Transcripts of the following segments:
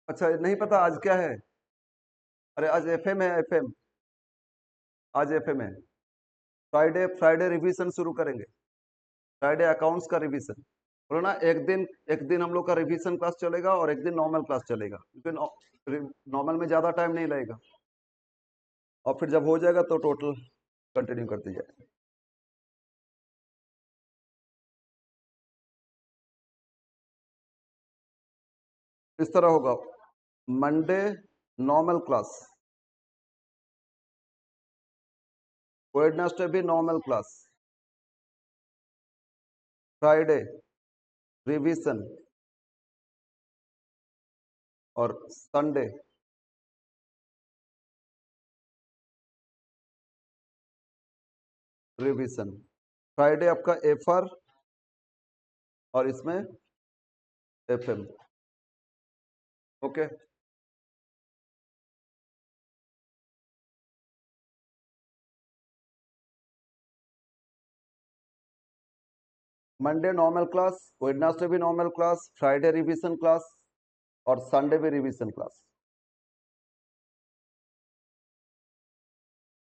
अच्छा नहीं पता आज क्या है? अरे आज एफएम है, एफएम। आज एफएम है। फ्राइडे फ्राइडे रिवीजन शुरू करेंगे। फ्राइडे अकाउंट्स का रिवीजन। बोलो ना, एक दिन हम लोग का रिवीजन क्लास चलेगा और एक दिन नॉर्मल क्लास चलेगा, क्योंकि नॉर्मल में ज्यादा टाइम नहीं लगेगा। और फिर जब हो जाएगा तो टोटल कंटिन्यू करते जाए। इस तरह होगा। मंडे नॉर्मल क्लास, वेडनेसडे भी नॉर्मल क्लास, फ्राइडे रिवीजन और संडे रिवीजन। फ्राइडे आपका एफआर और इसमें FM. Okay. Monday normal class, Wednesday भी normal class, Friday revision class और संडे भी रिवीजन क्लास।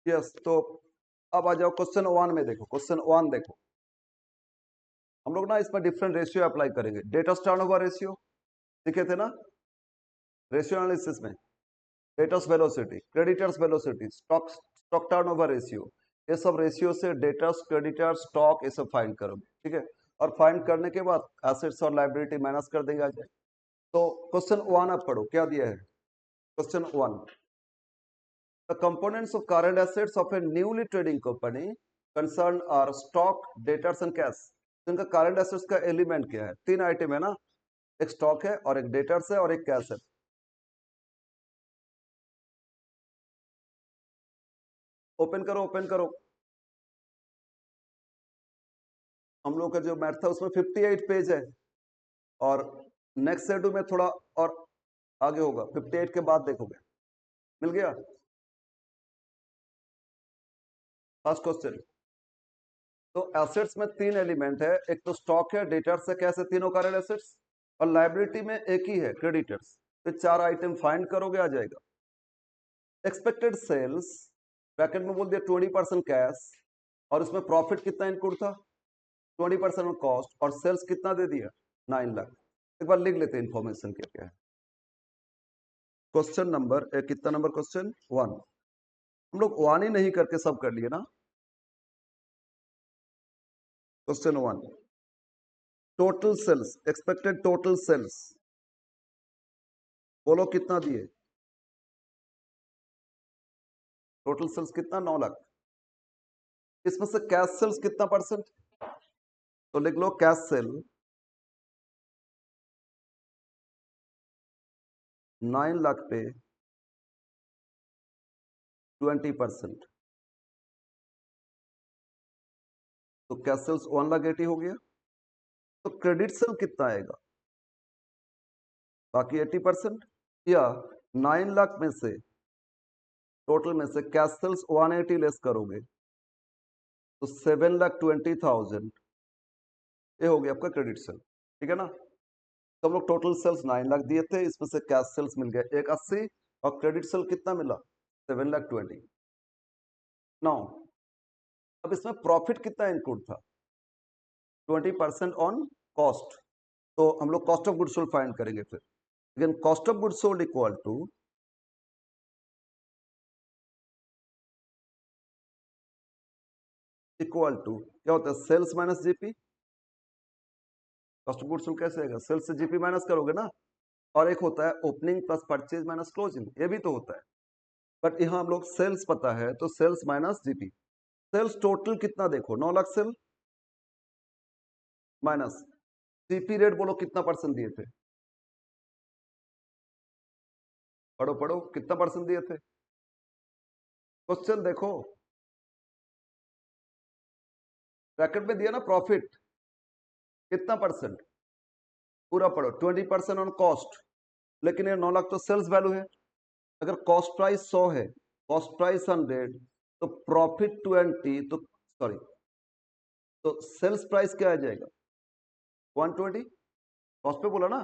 यस, तो अब आ जाओ क्वेश्चन वन में। देखो क्वेश्चन वन देखो। हम लोग ना इसमें डिफरेंट रेशियो अप्लाई करेंगे। डेटर्स टर्नओवर रेशियो सीखे थे ना, रेशियो एनालिसिस में। Debtors velocity, creditors velocity, stock stock turnover ratio, ये सब रेशियो से डेटर्स, क्रेडिटर्स, स्टॉक, ये सब फाइंड करोगे। ठीक है। और फाइंड करने के बाद एसेट्स और लाइबिलिटी माइनस कर देंगे आ जाए। तो क्वेश्चन वन आप पढ़ो, क्या दिया है question one. The components of current assets of a newly trading company concern are stock, debtors and cash. इनका करंट एसेट्स का एलिमेंट क्या है? तीन आइटम है ना, एक स्टॉक है और एक डेटर्स है और एक कैश है। ओपन करो, ओपन करो। हम लोग का जो मैथ था उसमें 58 पेज है, और नेक्स्ट शेड्यूल में थोड़ा और आगे होगा, 58 के बाद देखोगे। मिल गया? First question. तो एसेट्स में तीन एलिमेंट है, एक तो स्टॉक है, डेटर्स है, कैसे, तीनों करंट एसेट्स। और लाइबिलिटी में एक ही है, क्रेडिटर्स। तो चार आइटम फाइंड करोगे आ जाएगा। एक्सपेक्टेड सेल्स, ब्रैकेट में बोल दिया 20% कैश, और उसमें प्रॉफिट कितना इनपुट था? 20% ऑन कॉस्ट, और सेल्स कितना दे दिया? 9 लाख। एक बार लिख लेते हैं इन्फॉर्मेशन क्या क्या है। क्वेश्चन नंबर कितना नंबर क्वेश्चन वन। हम लोग वन ही नहीं करके सब कर लिए ना। Question one, total sales, expected total sales बोलो कितना दिए? टोटल सेल्स कितना? 9 लाख। इसमें से कैश सेल्स कितना परसेंट? तो लिख लो कैश सेल 9 लाख पे 20%। तो कैश सेल्स 1,80,000 हो गया। तो क्रेडिट सेल कितना आएगा? बाकी 80%। या 9 लाख में से, टोटल में से कैश सेल्स 180 लेस करोगे तो 7,20,000, ये हो गया आपका क्रेडिट सेल। ठीक है ना? तो हम लोग टोटल सेल्स 9 लाख दिए थे, इसमें से कैश सेल्स मिल गया 180, और क्रेडिट सेल कितना मिला? 7,20,000। नौ, अब इसमें प्रॉफिट कितना इंक्लूड था? 20% ऑन कॉस्ट। तो हम लोग cost of goods sold find करेंगे फिर। लेकिन cost of goods sold equal to क्या होता है? Sales minus GP. Cost of goods sold कैसे आएगा? सेल्स से जीपी माइनस करोगे ना। और एक होता है opening plus purchase minus closing, ये भी तो होता है। बट यहाँ हम लोग सेल्स पता है तो sales minus GP. Sales total कितना देखो, 9 lakh sale minus GP rate, बोलो कितना परसेंट दिए थे? पढ़ो पढ़ो, कितना परसेंट दिए थे? क्वेश्चन देखो, ब्रैकेट में दिया ना प्रॉफिट कितना परसेंट। पूरा पढ़ो। 20% ऑन कॉस्ट, लेकिन ये 9 लाख तो सेल्स वैल्यू है। अगर कॉस्ट प्राइस 100 है, कॉस्ट प्राइस 100, तो प्रॉफिट 20, तो सॉरी, तो सेल्स प्राइस क्या आ जाएगा? 120। कॉस्ट पे बोला ना,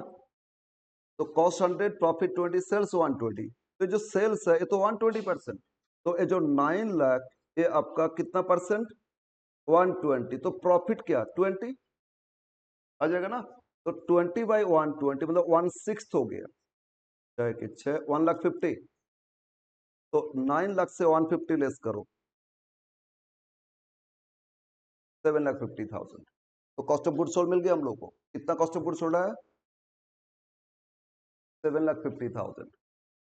तो कॉस्ट 100, प्रॉफिट 20, सेल्स 120। तो जो सेल्स है ये तो 120%। तो ये जो 9 लाख ये आपका कितना परसेंट? 120। तो प्रॉफिट क्या 20 आ जाएगा ना। तो 20/120 मतलब 1/6 हो गया। 6 1,50,000। तो 9 लाख से 150 लेस करो, 7,50,000। तो कॉस्ट ऑफ गुड सोल्ड मिल गया हम लोग को। कितना कॉस्ट ऑफ गुड सोल्ड है? 7,50,000।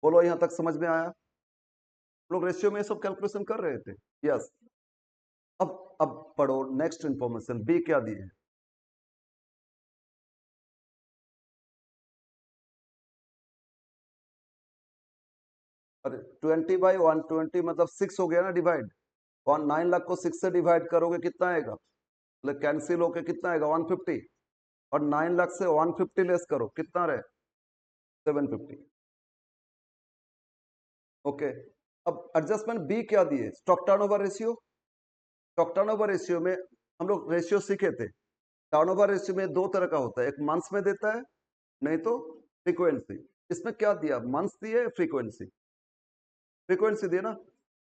बोलो यहां तक समझ में आया? लोग रेशियो में सब कैलकुलेशन कर रहे थे। यस। अब पढ़ो नेक्स्ट इंफॉर्मेशन। बी क्या दी है? अरे 20/120 मतलब 6 हो गया ना डिवाइड। 9 लाख को 6 से डिवाइड करोगे कितना आएगा? मतलब कैंसिल होके कितना आएगा? 150। और 9 लाख से 150 लेस करो, कितना रहे? 750। ओके। अब एडजस्टमेंट बी क्या दिए? Stock turnover ratio. Stock turnover ratio में हम लोग रेशियो सीखे थे। टर्नओवर रेशियो में दो तरह का होता है, एक मंथ्स में देता है, नहीं तो फ्रीक्वेंसी। इसमें क्या दिया? मंथ्स दिए, फ्रीक्वेंसी। फ्रीक्वेंसी दिए ना।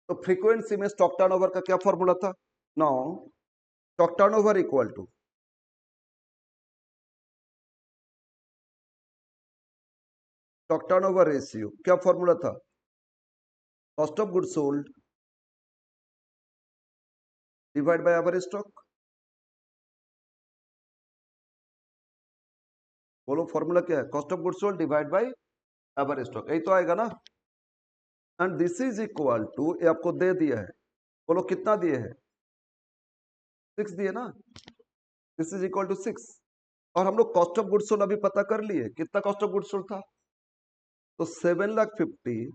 तो फ्रीक्वेंसी में स्टॉक टर्नओवर का क्या फॉर्मूला था? Now stock turnover equal to stock turnover ratio. क्या फॉर्मूला था? Cost of good sold divide by average stock. बोलो फॉर्मूला क्या है? Cost of good sold divide by average stock, यही तो आएगा ना। And this is equal to, ये आपको दे दिया है। बोलो कितना दिए है? 6 दिए ना। This is equal to 6। और हम लोग कॉस्ट ऑफ गुड सोल्ड अभी पता कर लिए, कितना कॉस्ट ऑफ गुड सोल्ड था? तो 7,50,000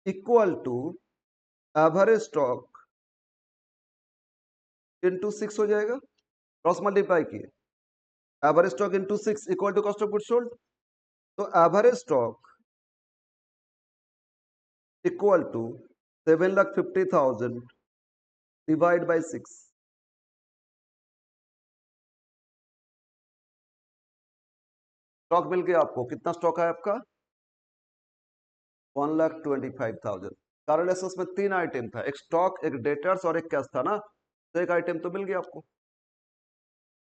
equal to average stock into 6 हो जाएगा। क्रॉस मल्टीप्लाई किए, average stock into 6 equal to cost of good sold. तो average stock equal to 7,50,000 divide by 6। Stock मिल गया आपको। कितना स्टॉक है आपका? 1,25,000। करंट एसेट्स में 3 आइटम था, एक स्टॉक, एक डेटर्स और एक कैश था ना। तो एक आइटम तो मिल गया आपको।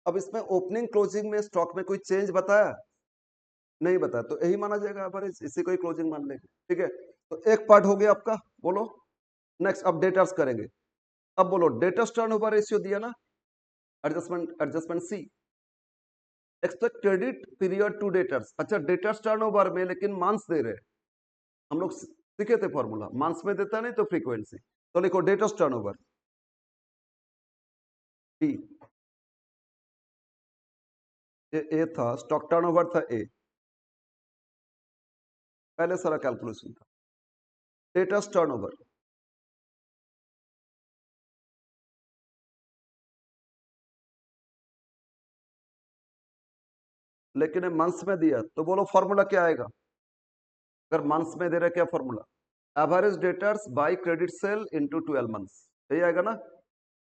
अब इसमें ओपनिंग क्लोजिंग में स्टॉक में कोई चेंज बताया? नहीं बताया, तो यही माना जाएगा एवरेज, इसी को ही क्लोजिंग मान लेंगे। ठीक है। तो एक पार्ट हो गया आपका। बोलो नेक्स्ट। अब डेटर्स करेंगे। अब बोलो डेटर्स टर्नओवर रेशियो दिया ना। Adjustment C. Expect credit period to debtors. अच्छा डेटर्स टर्नओवर में लेकिन मंथ्स दे रहे हैं। हम लोग सीखे थे फॉर्मूला, मंथ्स में देता नहीं तो फ्रीक्वेंसी। तो लिखो डेटर्स टर्नओवर डी। ए था, स्टॉक टर्नओवर था ए, पहले सारा कैलकुलेशन था। डेटर्स टर्नओवर लेकिन मंथ्स में दिया, तो बोलो फॉर्मूला क्या आएगा? अगर मंथ्स में दे रहे क्या formula? Average debtors by credit sale into 12 months, यही आएगा ना।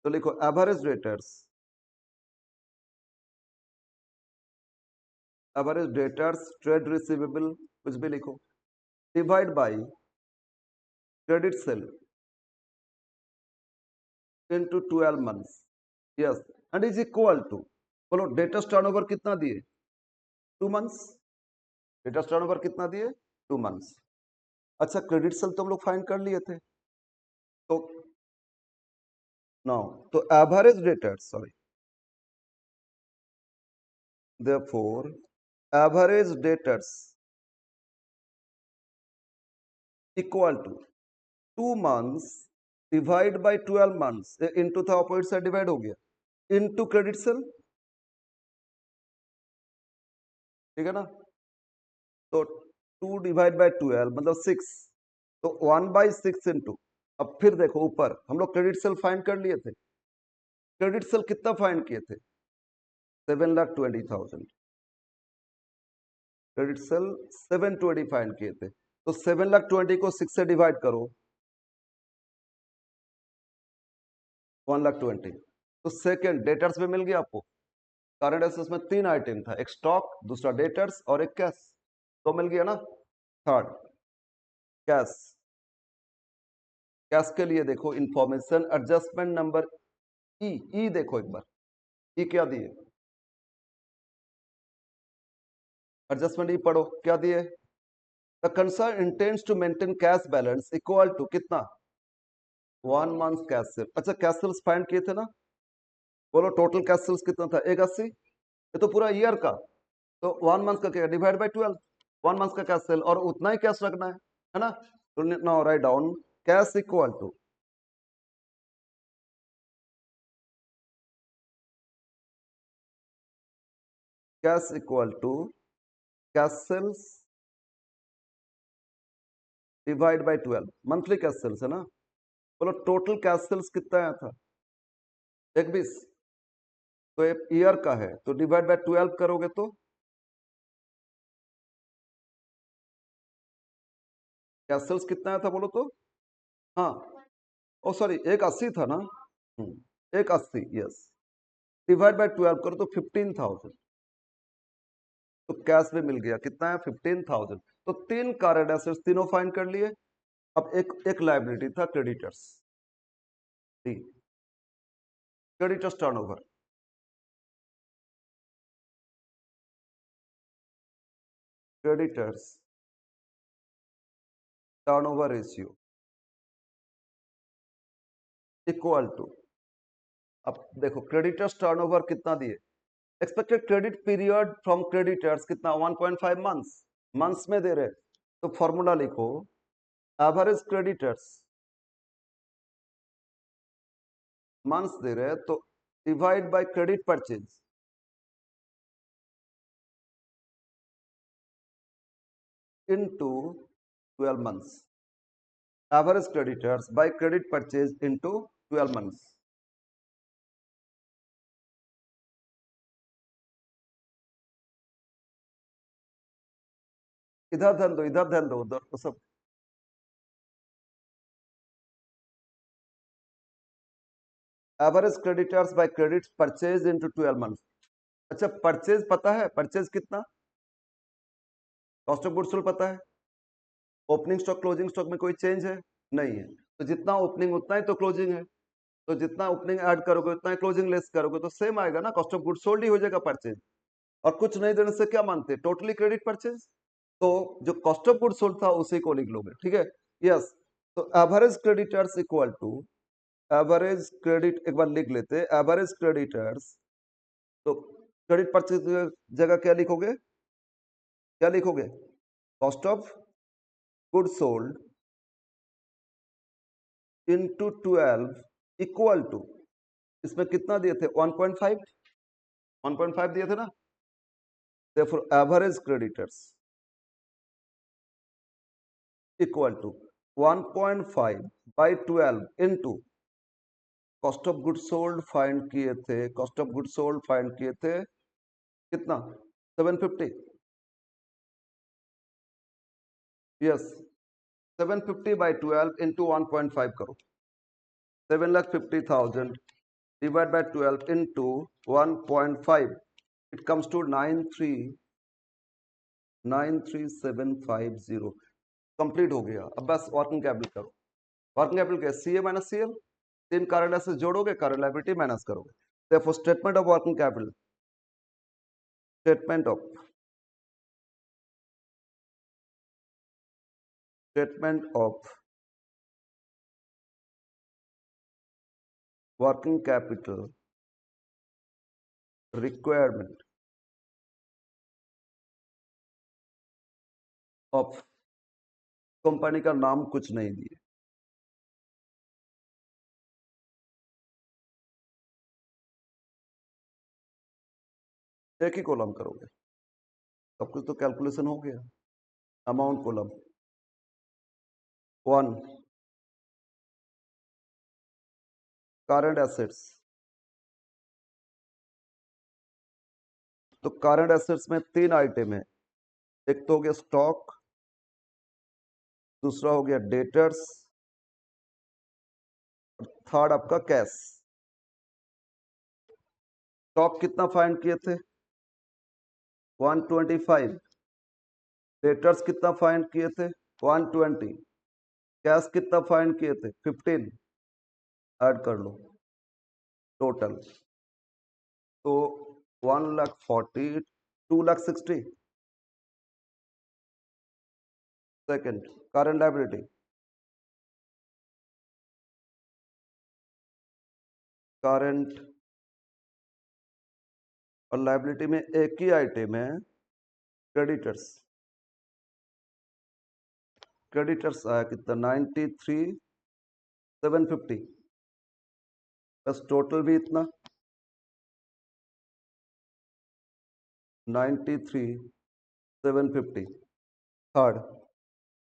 तो लिखो average debtors, average debtors trade receivable कुछ भी लिखो, divide by credit sale into 12 months. Yes. And is equal to, बोलो डेटर्स टर्नओवर कितना दिए? 2 मंथ्स। डेटर्स टर्नओवर कितना दिए? 2 मंथ्स। अच्छा क्रेडिट सेल तो हम लोग फाइंड कर लिए थे। तो नाउ तो average debtors, sorry, therefore average debtors equal to 2 months divide by 12 months. Into था, अपोजिट साइड डिवाइड हो गया, इनटू क्रेडिट सेल। ठीक है ना। तो 2 डिवाइड बाय 12 मतलब 6। तो 1/6 इनटू, अब फिर देखो ऊपर हम लोग क्रेडिट सेल फाइंड कर लिए थे। क्रेडिट सेल कितना फाइंड किए थे? 7,20,000। क्रेडिट सेल 720 फाइंड किए थे। तो 7,20,000 को 6 से डिवाइड करो, 1,20,000। तो सेकेंड डेटर्स में मिल गया आपको। करंट एसेट्स में 3 आइटम था, एक स्टॉक, दूसरा डेटर्स और एक कैश, तो मिल गया ना। थर्ड कैश, कैश के लिए देखो इंफॉर्मेशन एडजस्टमेंट नंबर ई देखो एक बार, ई क्या दिए, एडजस्टमेंट ई पढ़ो क्या दिए। The concern intends to maintain cash balance equal to कितना, 1 मंथ कैश सेल। अच्छा कैश सेल्स फाइंड किए थे ना, बोलो टोटल कैश सेल्स कितना था, 180, ये तो पूरा ईयर का, तो 1 मंथ का क्या, डिवाइड बाय 12, 1 मंथ का कैश सेल और उतना ही कैश रखना है ना। तो now write down cash equal to, cash equal to cash sales divide by 12, monthly cash sales है ना। बोलो टोटल कैश सेल्स कितना आया था, 120, तो एक ईयर का है तो डिवाइड बाय 12 करोगे तो कैश सेल्स कितना आया था बोलो तो, हाँ, ओ सॉरी 180 था ना, 180 यस, डिवाइड बाय 12 करो तो 15,000, तो कैश भी मिल गया, कितना है 15,000। तो 3 करंट एसेट्स तीनों फाइंड कर लिए। अब एक लायबिलिटी था creditors, creditors turnover, creditors turnover ratio equal to, अब देखो क्रेडिटर्स टर्नओवर कितना दिए, expected credit period from creditors कितना 1.5 मंथ्स, मंथ्स में दे रहे, तो फॉर्मूला लिखो एवरेज क्रेडिटर्स, मंथ्स दे रहे तो divide by credit purchase into 12 months, average creditors by credit purchase into 12 months. इधर ध्यान दो, इधर ध्यान दो, उधर तो सब average creditors by credit purchase into 12 months. अच्छा परचेज पता है, परचेज कितना, कॉस्ट ऑफ गुड्स सोल्ड पता है, ओपनिंग स्टॉक क्लोजिंग स्टॉक में कोई चेंज है नहीं है, तो जितना ओपनिंग उतना ही तो क्लोजिंग है, तो जितना ओपनिंग ऐड करोगे उतना ही क्लोजिंग लेस करोगे तो सेम आएगा ना, कॉस्ट ऑफ गुड्स सोल्ड ही हो जाएगा परचेज। और कुछ नहीं देने से क्या मानते, टोटली क्रेडिट परचेज, तो जो कॉस्ट ऑफ गुड्स सोल्ड था उसी को लिख लोगे, ठीक है। यस, तो average creditors equal to, average credit एक बार लिख लेते, एवरेज क्रेडिटर्स, तो क्रेडिट परचेज जगह क्या लिखोगे, क्या लिखोगे, cost of good sold into 12 equal to, इसमें कितना दिए थे 1.5, 1.5 दिए थे ना, therefore average creditors equal to 1.5 by 12 into cost of good sold find किए थे, cost of good sold find किए थे कितना 750, यस 750 बाई 12 इंटू 1.5 करो, 7,50,000 divide by 12 into 1.5, it comes to 93,93750, complete हो गया। अब बस वर्किंग कैपिटल करो, वर्किंग कैपिटल क्या, C A minus C L, 3 current assets जोड़ोगे, करंट लायबिलिटी माइनस करोगे, therefore statement of working capital, statement of, statement of working capital requirement of, company का नाम कुछ नहीं दिए, एक ही कॉलम करोगे, सब कुछ तो कैलकुलेशन हो गया। अमाउंट कॉलम 1, करंट एसेट्स, तो करंट एसेट्स में 3 आइटम है, एक तो हो गया स्टॉक, दूसरा हो गया डेटर्स, और थर्ड आपका कैश। स्टॉक कितना फाइंड किए थे 125, डेटर्स कितना फाइंड किए थे 120, कैश कितना फाइंड किए थे 15, ऐड कर लो टोटल, तो 1,40,000, 2,60,000। सेकंड, करंट लायबिलिटी, करंट और लायबिलिटी में एक ही आइटम है क्रेडिटर्स। क्रेडिटर्स आया कितना 93,750, बस टोटल भी इतना 93,750। थर्ड,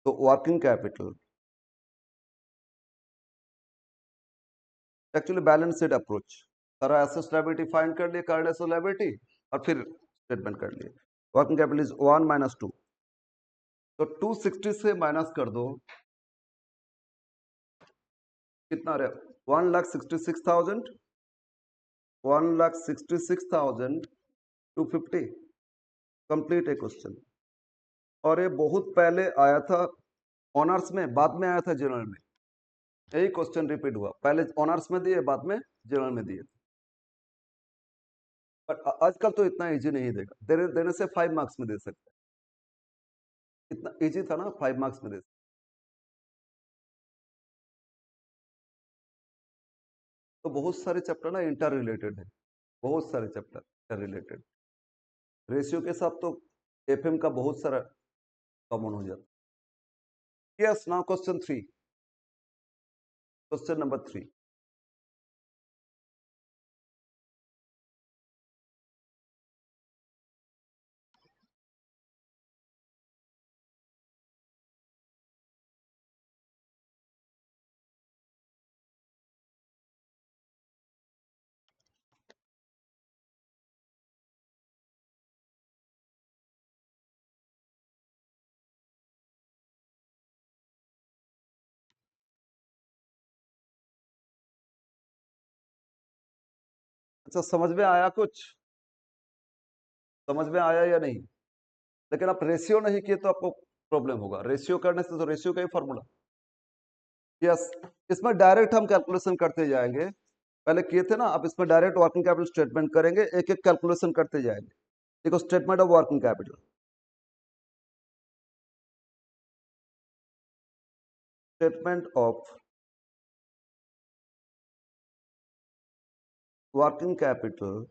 तो working capital, actually balance sheet approach, सारा एसेट्स लायबिलिटी फाइंड कर लिए, करंट एसेट्स लायबिलिटी, और फिर स्टेटमेंट कर लिए। वर्किंग कैपिटल इज 1 - 2, तो 260 से माइनस कर दो, कितना रहे 1,66,000, 1,66,250। कंप्लीट है क्वेश्चन। और ये बहुत पहले आया था ऑनर्स में, बाद में आया था जनरल में, यही क्वेश्चन रिपीट हुआ, पहले ऑनर्स में दिए, बाद में जनरल में दिए। पर आजकल तो इतना इजी नहीं देगा, देने से 5 मार्क्स में दे सकते हैं, इतना इजी था ना 5 मार्क्स में दे सकते। तो बहुत सारे चैप्टर ना इंटर रिलेटेड है, बहुत सारे चैप्टर इंटर रिलेटेड, रेशियो के साथ तो एफएम का बहुत सारा कॉमन हो जाता। Yes, now question 3, question number 3। अच्छा, समझ में आया कुछ, समझ में आया या नहीं? लेकिन आप रेशियो नहीं किए तो आपको प्रॉब्लम होगा, रेशियो करने से तो रेशियो का ही फॉर्मूला। यस, इसमें डायरेक्ट हम कैलकुलेशन करते जाएंगे, पहले किए थे ना, अब इसमें डायरेक्ट वर्किंग कैपिटल स्टेटमेंट करेंगे, एक एक कैलकुलेशन करते जाएंगे। देखो, statement of working capital, statement of working capital,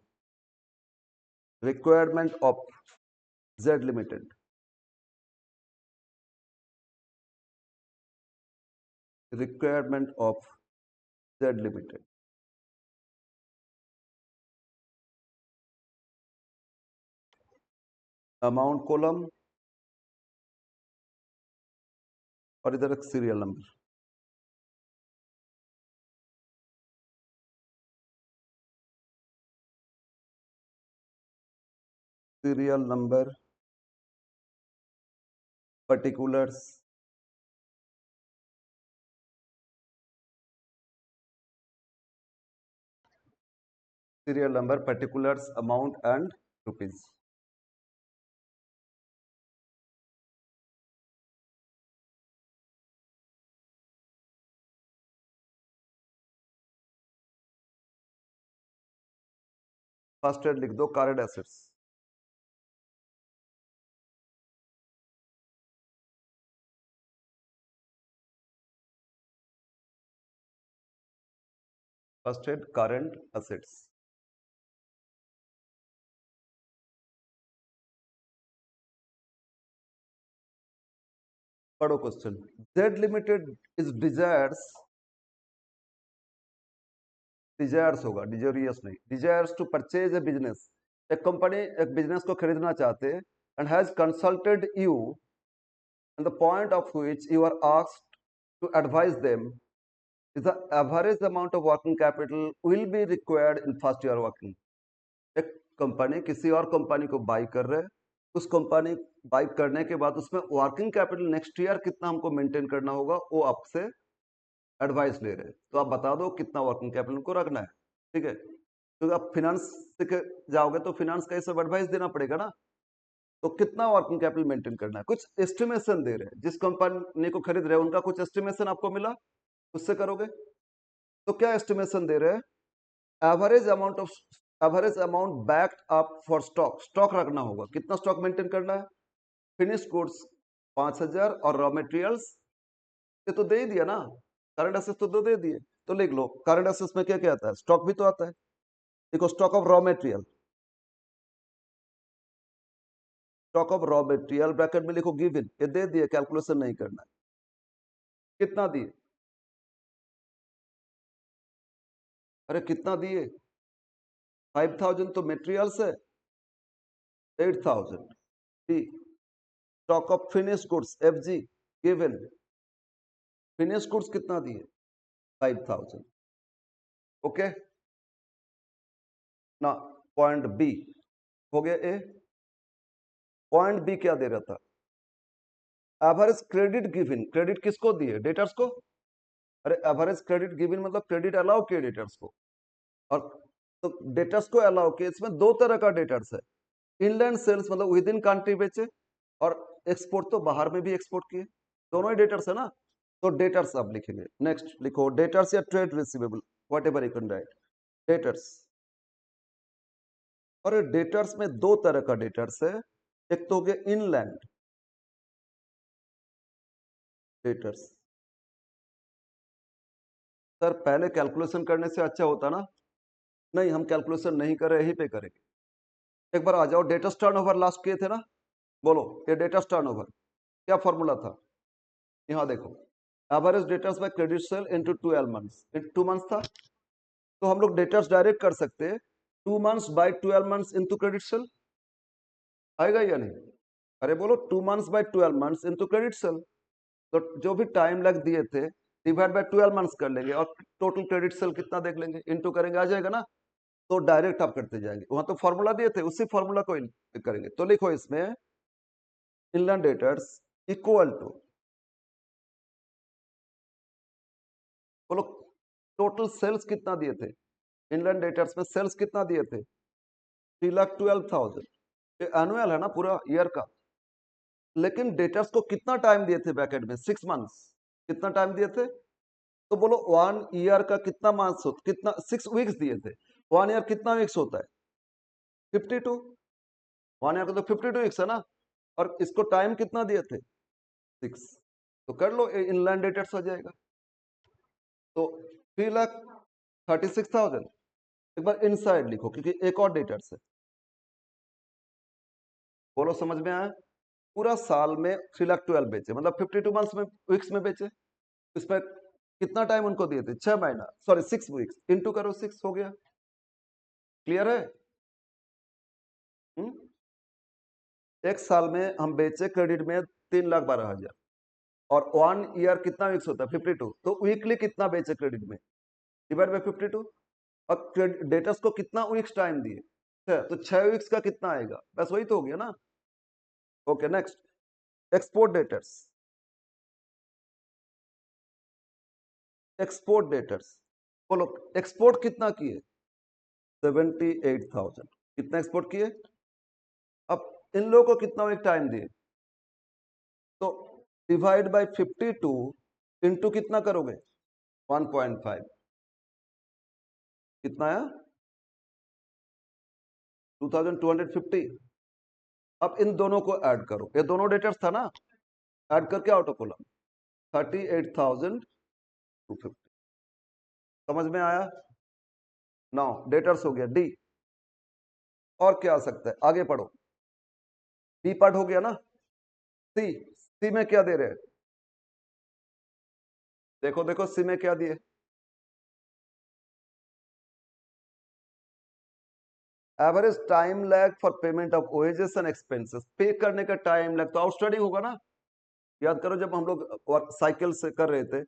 requirement of Z limited, requirement of Z limited, amount column, और इधर एक serial number, serial number, particulars, serial number, particulars, amount and rupees. First head लिख दो, current assets, first head current assets. पढ़ो question. Z limited is desires होगा, desirous नहीं, desires to purchase a business, एक company एक business को खरीदना चाहते हैं, and has consulted you, and the point of which you are asked to advise them is the average amount of working capital will be required in first year working. एक company किसी और company को by कर रहे हैं, उस accompany by करने के बाद उसमें वर्किंग कैपिटल नेक्स्ट ईयर कितना हमको मेंटेन करना होगा, वो आपसे एडवाइस ले रहे हैं, तो आप बता दो कितना वर्किंग कैपिटल को रखना है, ठीक है। क्योंकि आप फिनांस से जाओगे तो फिनांस का ये सब एडवाइस देना पड़ेगा ना। तो कितना वर्किंग कैपिटल मेंटेन करना है, कुछ एस्टिमेशन दे रहे हैं, जिस कंपनी को खरीद रहे हैं उनका कुछ एस्टिमेशन आपको मिला, उससे करोगे। तो क्या एस्टिमेशन दे रहे हैं, average amount backed up for stock, stock रखना होगा, कितना स्टॉक मेंटेन करना है, फिनिश गुड्स 5000 और रॉ मटेरियल्स ये तो दे ही दिया ना, करंट एसेट्स तो दो दे दिए। तो लिख लो करंट एसेट्स में क्या क्या आता है, स्टॉक भी तो आता है। देखो stock of raw material, stock of raw material bracket में लिखो गिवन, ये दे दिए, कैलकुलेशन नहीं करना है। कितना दिए, अरे कितना दिए, 5000 तो मटेरियल्स है, 8000 D. Stock of finish goods F G given, finish goods कितना दिए, 5000। ओके ना, पॉइंट बी हो गया ए। पॉइंट बी क्या दे रहा था, एवरेज क्रेडिट गिवन, क्रेडिट किसको दिए, डेटर्स को। अरे एवरेज क्रेडिट गिवन मतलब क्रेडिट अलाउ किए डेटर्स को, और तो डेटर्स को अलाउ किए, इसमें दो तरह का डेटर्स है, इनलैंड सेल्स मतलब विद इन कंट्री बेचे, और एक्सपोर्ट तो बाहर में भी एक्सपोर्ट किए, दोनों ही डेटर्स है ना। तो डेटर्स आप लिखेंगे, नेक्स्ट लिखो डेटर्स या trade receivable, what ever you can write debtors. और डेटर्स में दो तरह का डेटर्स है, एक तो हो गया इनलैंड डेटर्स। सर पहले कैलकुलेशन करने से अच्छा होता ना, नहीं हम कैलकुलेशन नहीं कर रहे, यहीं पे करेंगे। एक बार आ जाओ, डेटर्स टर्नओवर लास्ट किए थे ना, बोलो ये डेटर्स टर्नओवर क्या फॉर्मूला था, यहाँ देखो, average debtors by credit sale into 12 months, 2 months था, तो हम लोग डेटर्स डायरेक्ट कर सकते हैं 2 months by 12 months into credit cell, आएगा या नहीं, अरे बोलो 2 months by 12 months into credit cell, तो जो भी टाइम लग दिए थे डिवाइड बाय 12 मंथ्स कर लेंगे, और टोटल क्रेडिट सेल कितना देख लेंगे, इनटू करेंगे, आ जाएगा ना। तो डायरेक्ट आप करते जाएंगे, वहां तो फॉर्मूला दिए थे, उसी फॉर्मूला को करेंगे। तो लिखो इसमें इनलैंड डेटर्स इक्वल टू, बोलो टोटल सेल्स कितना दिए थे, इनलैंड डेटर्स में सेल्स कितना दिए थे, 3,12,000, ये एनुअल है ना पूरा ईयर का, लेकिन डेटर्स को कितना टाइम दिए थे ब्रैकेट में, 6 मंथ्स, कितना टाइम दिए थे, तो बोलो 1 ईयर का कितना मंथ्स होता, कितना 6 वीक्स दिए थे, 1 ईयर कितना वीक्स होता है, 52, 1 ईयर का तो 52 वीक्स है ना, और इसको टाइम कितना दिए थे, 6, तो कर लो इनलैंड डेटर्स हो जाएगा। तो 3,36,000, एक बार इनसाइड लिखो क्योंकि एक और डेटर्स है, बोलो समझ में आया, पूरा साल में 3,12,000 बेचे, मतलब 52 मंथ्स में, वीक्स में बेचे, इसमें कितना टाइम उनको दिए थे, 6 महीना, सॉरी 6 वीक्स, इनटू करो 6 हो गया, क्लियर है। एक साल में हम बेचे क्रेडिट में 3,12,000, और 1 ईयर कितना वीक्स होता है 52, तो वीकली कितना बेचे क्रेडिट में, डिवाइड बाय 52, और डेटर्स को कितना वीक्स टाइम दिए, तो 6 वीक्स का कितना आएगा, बस वही तो हो गया ना। Okay next, export debtors, export debtors, बोलो एक्सपोर्ट कितना किए, 78,000, कितना एक्सपोर्ट किए, अब इन लोगों को कितना वीक टाइम दिए, तो डिवाइड बाय 52 इंटू कितना करोगे, 1.5, कितना आया, 2,250। अब इन दोनों को ऐड करो, ये दोनों डेटर्स था ना, ऐड करके आउट ऑफ कॉलम 38,250, समझ में आया। नाउ डेटर्स हो गया डी, और क्या आ सकता है, आगे पढ़ो, बी पार्ट हो गया ना, सी, सी में क्या दे रहे हैं, देखो देखो सी में क्या दिए, average time lag for payment of wages and expenses, पे करने का टाइम लैग तो आउटस्टैंडिंग होगा ना, याद करो जब हम लोग वर्क साइकिल से कर रहे थे,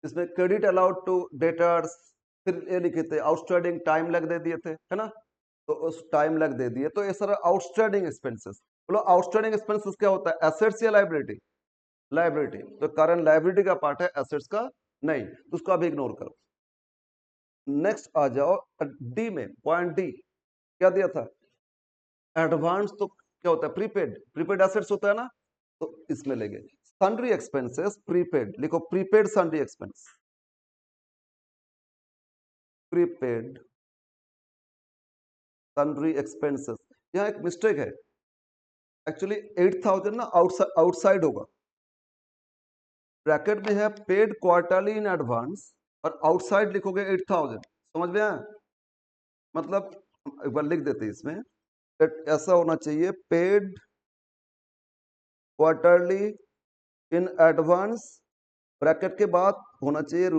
इसमें क्रेडिट अलाउड टू डेटर्स, फिर ये लिखे थे आउटस्टैंडिंग टाइम लैग दे दिए थे, है ना, तो उस टाइम लैग दे दिए, तो ये सारा आउटस्टैंडिंग एक्सपेंसेस, बोलो आउटस्टैंडिंग एक्सपेंसेस क्या होता है, एसेट्स या लाइबिलिटी, लाइबिलिटी, तो करंट लाइबिलिटी का पार्ट है, एसेट्स का नहीं, तो उसको अभी इग्नोर करो। नेक्स्ट आ जाओ डी में, पॉइंट डी क्या दिया था? एडवांस तो क्या होता है? प्रीपेड, प्रीपेड एसेट्स होता है ना, तो इसमें लेंगे सन्ड्री एक्सपेंसेस प्रीपेड, लिखो prepaid sundry expense, prepaid sundry expenses. यहाँ एक मिस्टेक है, एक्चुअली 8000 ना आउटसाइड होगा, ब्रैकेट में है पेड क्वार्टरली इन एडवांस और आउटसाइड लिखोगे 8000, समझ में आया? मतलब एक बार लिख देते हैं इसमें, ऐसा होना चाहिए paid quarterly in advance, bracket के बाद होना चाहिए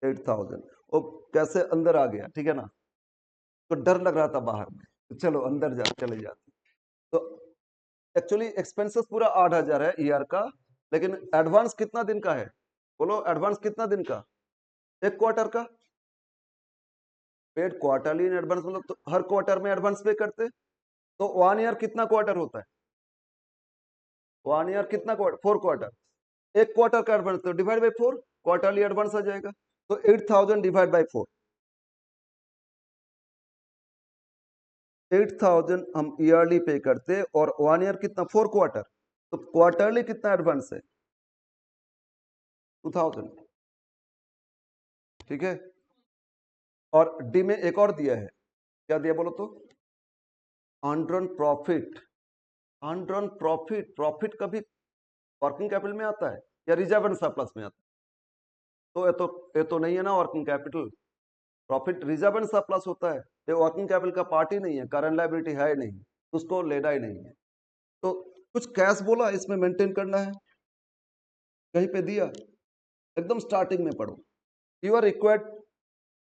₹8000। वो कैसे अंदर आ गया, ठीक है ना, तो डर लग रहा था बाहर में, तो चलो अंदर चले जाते। तो एक्चुअली एक्सपेंसेस पूरा 8000 है ईयर का, लेकिन एडवांस कितना दिन का है? बोलो एडवांस कितना दिन का? एक क्वार्टर का। पेड क्वार्टरली इन एडवांस मतलब तो हर क्वार्टर में एडवांस पे करते, तो 1 ईयर कितना क्वार्टर होता है? 1 ईयर कितना क्वार्टर? 4 क्वार्टर। एक क्वार्टर का एडवांस तो डिवाइड बाई 4, क्वार्टरली एडवांस आ जाएगा, तो 8000 डिवाइड बाई 4, 8000 हम ईयरली पे करते, और 1 ईयर कितना? 4 क्वार्टर, तो क्वार्टरली कितना एडवांस है? 2000, ठीक है। और डी में एक और दिया है, क्या दिया बोलो तो? अनड्रन प्रॉफिट, अनड्रन प्रॉफिट, प्रॉफिट कभी वर्किंग कैपिटल में आता है या रिजर्व एंड सरप्लस में आता है? तो ये तो नहीं है ना working capital, profit reserve and surplus होता है, ये वर्किंग कैपिटल का पार्ट ही नहीं है, करंट लायबिलिटी है नहीं, उसको लेना ही नहीं है। तो कुछ कैश बोला इसमें मेंटेन करना है, कहीं पे दिया? एकदम स्टार्टिंग में पढ़ो, you are required,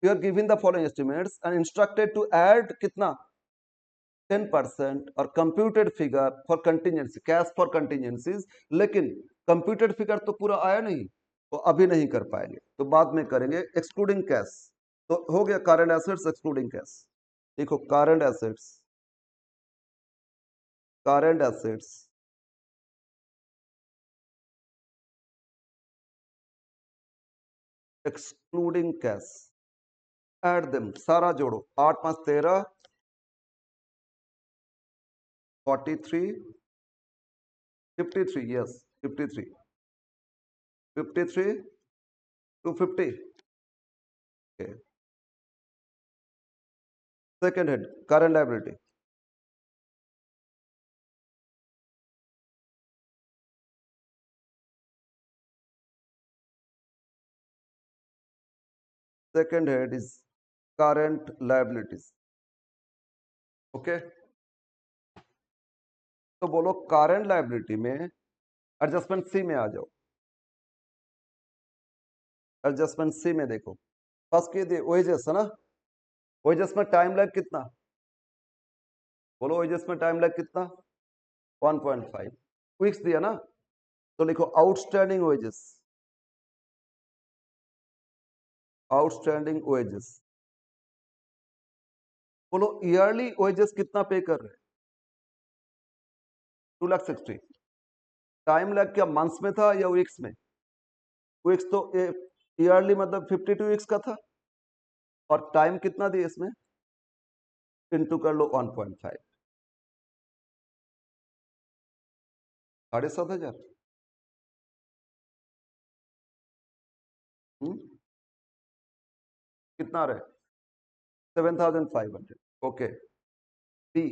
you are given the following estimates and instructed to add कितना? 10% और computed figure for contingency, cash for contingencies, लेकिन कंप्यूटेड फिगर तो पूरा आया नहीं, तो अभी नहीं कर पाएंगे, तो बाद में करेंगे एक्सक्लूडिंग कैश। तो हो गया करंट एसेट्स एक्सक्लूडिंग कैश। देखो current assets, current assets excluding cash, add them, सारा जोड़ो, 8 5 13, 43, 53, yes 53, 53 to 50। Second head current liability, second head is current liabilities, okay. तो बोलो करंट लायबिलिटी में एडजस्टमेंट सी में आ जाओ, एडजस्टमेंट सी में देखो, फर्स्ट के दिए वेजेस है ना, वेजेस में टाइम लैग कितना? बोलो वेजेस में टाइम लैग कितना? 1.5 वीक्स दिया ना, तो लिखो आउटस्टैंडिंग वेजेस, आउटस्टैंडिंग वेजेस। बोलो ईयरली वेजेस कितना पे कर रहे हैं? 2,60,000। टाइम लैग क्या मंथ्स में था या वीक्स में? वीक्स, तो ईयरली मतलब 52 वीक्स का था, और टाइम कितना दिया इसमें? इनटू कर लो 1.5, 7,500। कितना रहे? 7,500, ओके। डी,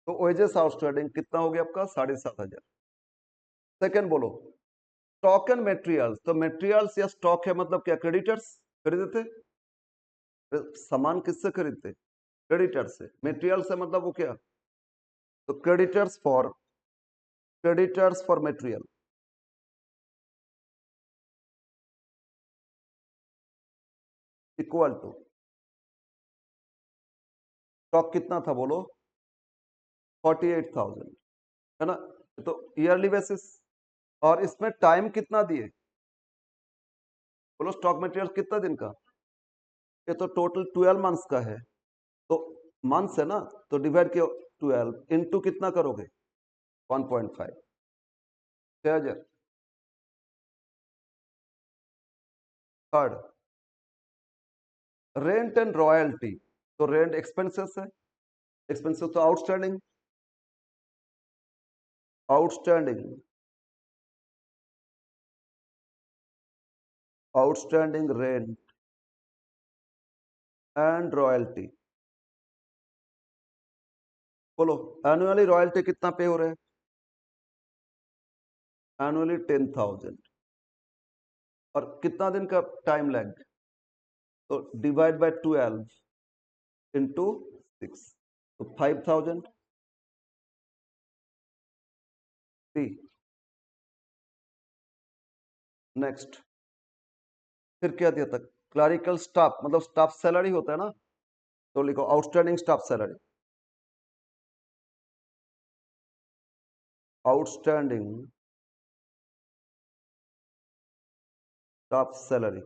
तो वेजेस आउटस्टैंडिंग कितना हो गया आपका? 7,500। सेकंड बोलो स्टॉक एंड मटेरियल्स, तो मटेरियल्स या स्टॉक है मतलब क्या? क्रेडिटर्स खरीदते, सामान किससे खरीदते? क्रेडिटर से। मटेरियल्स है मतलब वो क्या? तो creditors for material, equal to stock कितना था बोलो? 48,000, है ना, तो ईयरली बेसिस। और इसमें टाइम कितना दिए? बोलो स्टॉक मटेरियल कितना दिन का? ये तो टोटल 12 मंथ्स का है, तो मंथ्स है ना, तो डिवाइड किया 12 इंटू कितना करोगे? 1.5, 6,000। थर्ड रेंट एंड रॉयल्टी, तो रेंट एक्सपेंसेस है, एक्सपेंसेस तो outstanding, outstanding, outstanding rent and royalty. बोलो एनुअली रॉयल्टी कितना पे हो रहा है? एनुअली 10,000, और कितना दिन का टाइम लैग? तो डिवाइड बाय 12 इंटू 6, तो 5,000 डी। नेक्स्ट, फिर क्या दिया था? क्लरिकल स्टाफ, मतलब स्टाफ सैलरी होता है ना, तो लिखो outstanding staff salary, outstanding staff salary.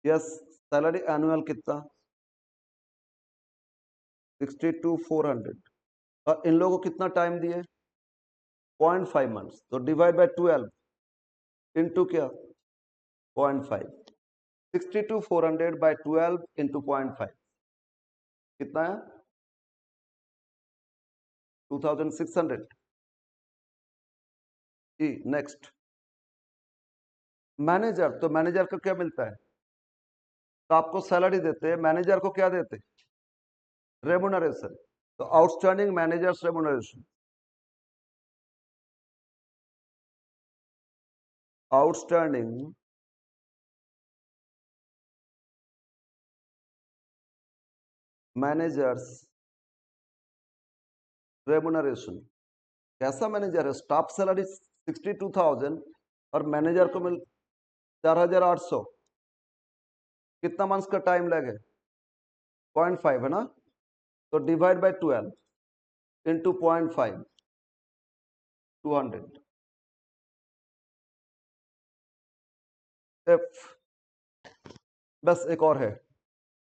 Yes, salary annual कितना? 62,400, और इन लोगों को कितना टाइम दिए? 0.5 मंथ्स, तो डिवाइड बाय 12 इंटू क्या? 0.5, 62,400 बाय 12 इंटू 0.5 कितना है? 2,600 जी। नेक्स्ट, मैनेजर, तो मैनेजर को क्या मिलता है? तो आपको सैलरी देते हैं, मैनेजर को क्या देते? रेमुनरेशन, तो outstanding managers remuneration, outstanding managers remuneration. कैसा मैनेजर है? स्टाफ सैलरी 62,000 और मैनेजर को मिल 4,800, कितना मंथ्स का टाइम लगे? 0.5 है ना, तो डिवाइड बाय 12 इंटू 0.5, 200 एफ। बस एक और है,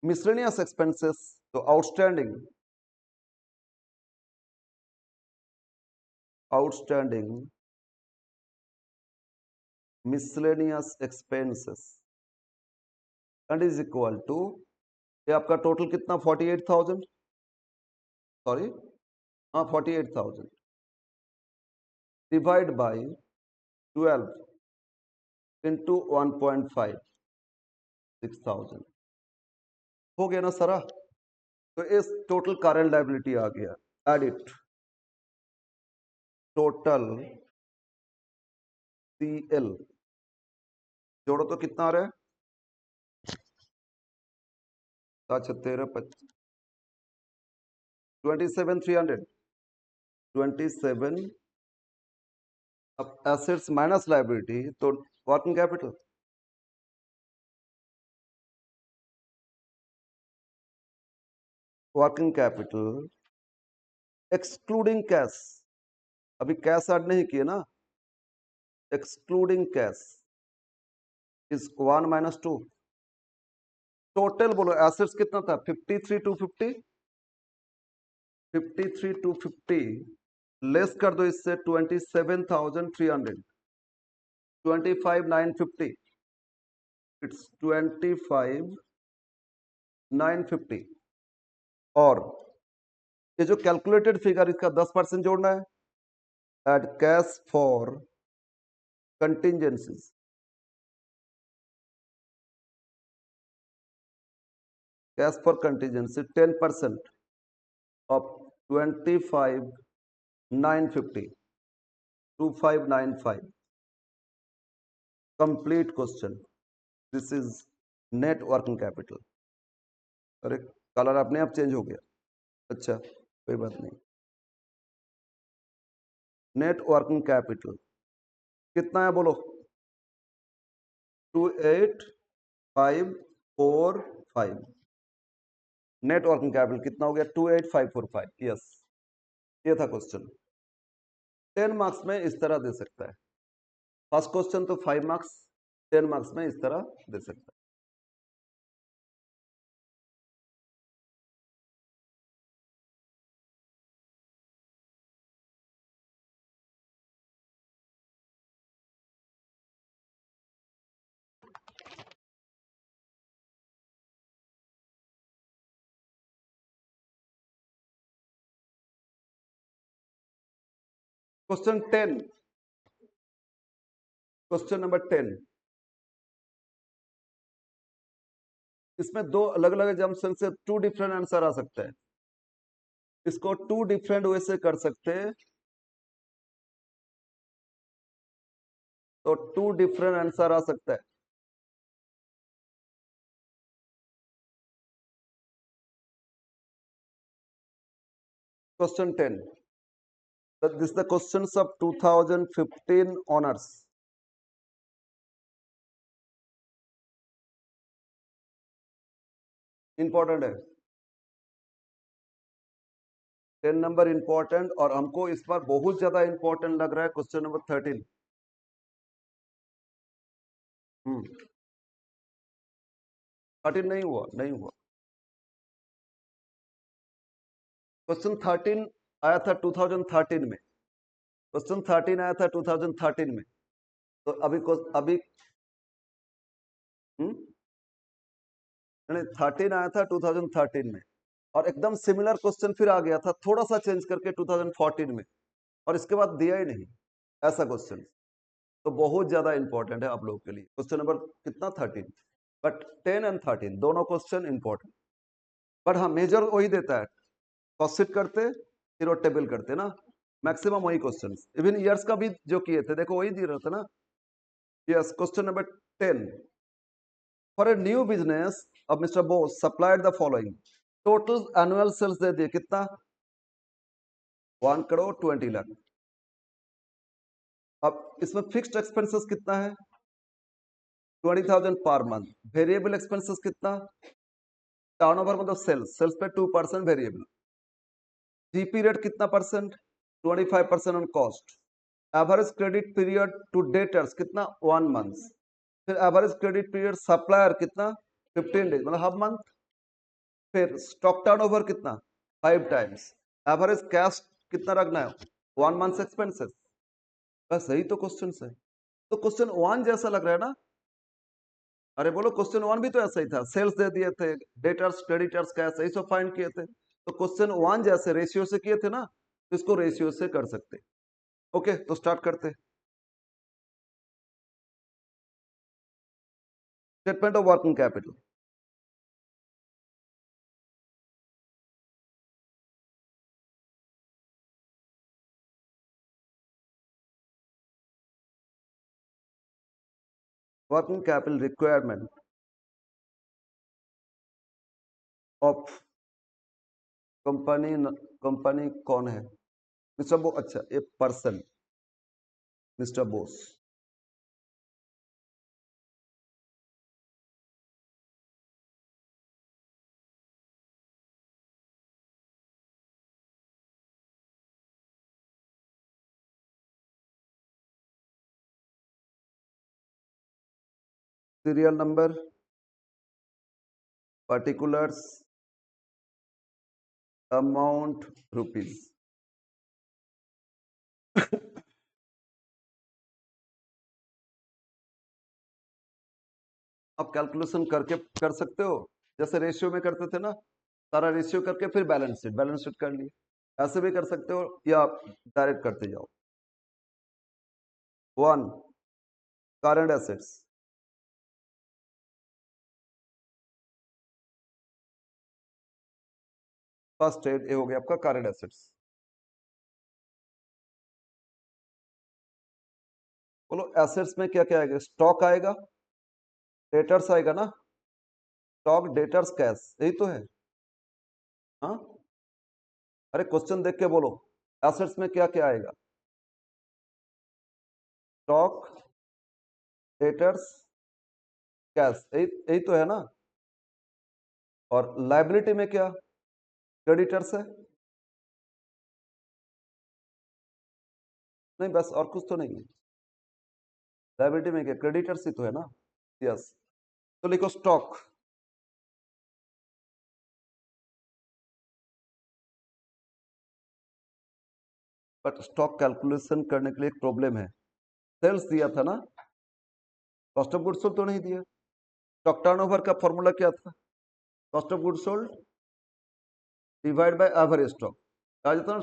मिसलेनियस एक्सपेंसेस, तो outstanding, outstanding miscellaneous expenses and is equal to, ये आपका टोटल कितना? 48,000, सॉरी, हाँ 48,000 डिवाइड बाई 12 इंटू 1.5, 6,000 हो गया ना सारा? तो इस टोटल करंट लायबिलिटी आ गया, एड इट, टोटल CL जोड़ो तो कितना आ रहा है? अच्छा 13, 27,300, 27, अब एसेट्स माइनस लायबिलिटी, तो working capital, working capital excluding cash, अभी कैश ऐड नहीं किए ना, एक्सक्लूडिंग कैश इज 1 - 2, टोटल बोलो एसेट्स कितना था? 53,250, 53,250 लेस कर दो इससे 27,300, 25,950, इट्स 25,950, और ये जो कैलकुलेटेड फिगर इसका 10% जोड़ना है, add cash for contingencies, cash for contingency 10% of 25,950, 2595, complete question, this is net working capital. अरे कलर अपने आप चेंज हो गया, अच्छा कोई बात नहीं। नेट वर्किंग कैपिटल कितना है बोलो? 28,545, नेट वर्किंग कैपिटल कितना हो गया? 28,545, यस, ये था क्वेश्चन। 10 मार्क्स में इस तरह दे सकता है, फर्स्ट क्वेश्चन तो 5 मार्क्स, 10 मार्क्स में इस तरह दे सकता है। क्वेश्चन 10, क्वेश्चन नंबर 10, इसमें दो अलग अलग एग्जाम्पल से 2 डिफरेंट आंसर आ सकते हैं। इसको 2 डिफरेंट वे से कर सकते हैं, तो 2 डिफरेंट आंसर आ सकता है। Question 10, this the questions of 2015 honours. Important है, 10 नंबर इंपॉर्टेंट, और हमको इस बार बहुत ज्यादा इंपॉर्टेंट लग रहा है क्वेश्चन नंबर 13। 13 नहीं हुआ, नहीं हुआ। क्वेश्चन 13 आया था 2013 में, क्वेश्चन 13 आया था 2013 में। तो अभी नहीं, 13 आया था 2013 में, और एकदम सिमिलर क्वेश्चन फिर आ गया था थोड़ा सा चेंज करके 2014 में, और इसके बाद दिया ही नहीं ऐसा क्वेश्चन। तो बहुत ज्यादा इंपॉर्टेंट है आप लोगों के लिए क्वेश्चन नंबर कितना 13, बट 10 एंड 13 दोनों क्वेश्चन इंपॉर्टेंट। बट हाँ, मेजर वही देता है, कॉस्ट करते फिर वो टेबल करते ना, मैक्सिमम वही क्वेश्चन। इवन ईयर्स का भी जो किए थे देखो वही दिया रहा था ना। Yes, question number 10, for a new business अब mister Bose supplied the following, total annual sales दे दिए कितना, 1,20,00,000। अब इसमें फिक्स्ड एक्सपेंसेस कितना है, 20,000 पर मंथ। वेरिएबल एक्सपेंसेस कितना, टर्नओवर मतलब सेल्स, सेल्स पे 2% वेरिएबल। जीपी रेट कितना percent, 25% on cost. Average credit period to debtors कितना, 1 मंथ। फिर एवरेज क्रेडिट पीरियड सप्लायर कितना, 15 डेज मतलब हाफ मंथ। फिर स्टॉक टर्नओवर कितना, 5 टाइम्स। एवरेज कैश कितना रखना है, 1 मंथ एक्सपेंसेस। बस यही तो क्वेश्चन है। तो क्वेश्चन 1 जैसा लग रहा है ना, अरे बोलो क्वेश्चन 1 भी तो ऐसा ही था, सेल्स दे दिए थे, डेटर्स क्रेडिटर्स कैश यही सब फाइंड किए थे। तो क्वेश्चन 1 जैसे रेशियो से किए थे ना, तो इसको रेशियो से कर सकते। ओके, तो स्टार्ट करते। Statement of working capital. Working capital requirement of company, company कौन है, मिस्टर बो, अच्छा a person, mister Bose. Serial number, particulars, amount rupees. आप कैलकुलेशन करके कर सकते हो, जैसे रेशियो में करते थे ना, सारा रेशियो करके फिर बैलेंस शीट, बैलेंस शीट कर लिए। ऐसे भी कर सकते हो या डायरेक्ट करते जाओ। 1 करंट एसेट्स, फर्स्ट एड ये हो गया आपका करंट एसेट्स। बोलो एसेट्स में क्या क्या आएगा, स्टॉक आएगा, डेटर्स आएगा ना, स्टॉक डेटर्स कैश, यही तो है। हाँ, अरे क्वेश्चन देख के बोलो, एसेट्स में क्या क्या आएगा, स्टॉक डेटर्स कैश, यही यही तो है ना। और लाइबिलिटी में क्या, क्रेडिटर्स है, नहीं बस और कुछ तो नहीं है। लाइबिलिटी में क्या, क्रेडिटर्स ही तो है ना। यस, तो लिखो स्टॉक। बट स्टॉक कैलकुलेशन करने के लिए एक प्रॉब्लम है, सेल्स दिया था ना, कॉस्ट ऑफ गुड्स सोल्ड तो नहीं दिया। स्टॉक टर्नओवर का फॉर्मूला क्या था, cost of goods sold divide by average stock, आ जाता ना।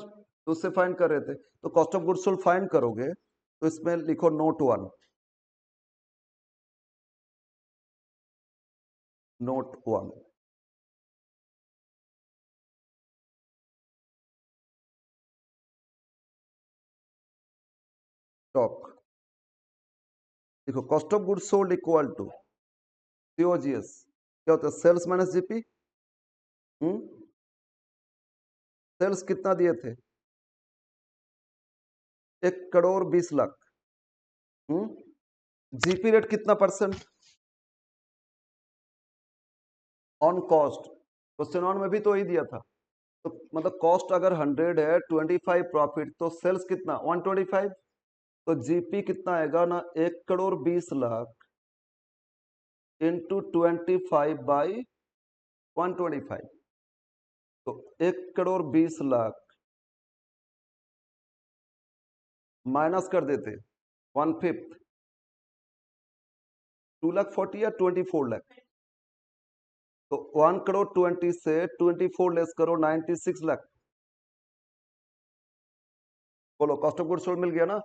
तो उससे फाइंड कर रहे थे। तो cost of goods sold find करोगे तो इसमें लिखो नोट 1, नोट 1। स्टॉक, देखो cost of goods sold equal to COGS, क्या होता है? Sales minus GP. सेल्स कितना दिए थे? 1,20,00,000। जीपी रेट कितना percent on cost? Question one में भी तो वही दिया था। तो मतलब कॉस्ट अगर 100 है, 25 प्रॉफिट, तो सेल्स कितना? 125। तो जीपी कितना आएगा ना? 1,20,00,000 इंटू 25/125। तो 1,20,00,000 माइनस कर देते 1/5, 2,40,000 या 24,00,000। तो 1,20,00,000 से 24 लेस करो, 96,00,000। बोलो कॉस्ट ऑफ गुड्स सोल्ड मिल गया ना?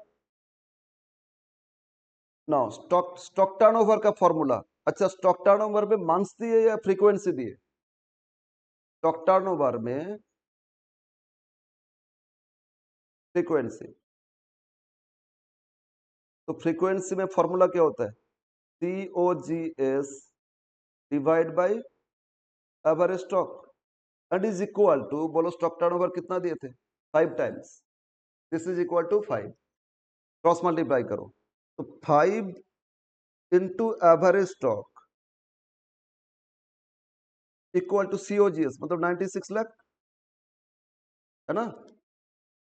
ना स्टॉक टर्नओवर का फॉर्मूला। अच्छा, स्टॉक टर्नओवर में मंथ्स दिए या फ्रीक्वेंसी दिए? स्टॉक टर्नओवर में फ्रीक्वेंसी। तो फ्रीक्वेंसी में फॉर्मूला क्या होता है? COGS divide by average stock and is equal to, बोलो स्टॉक टर्नओवर कितना दिए थे? 5 times. This is equal to 5, cross multiply करो। तो 5 into average stock equal to COGS, मतलब 96,00,000, है ना?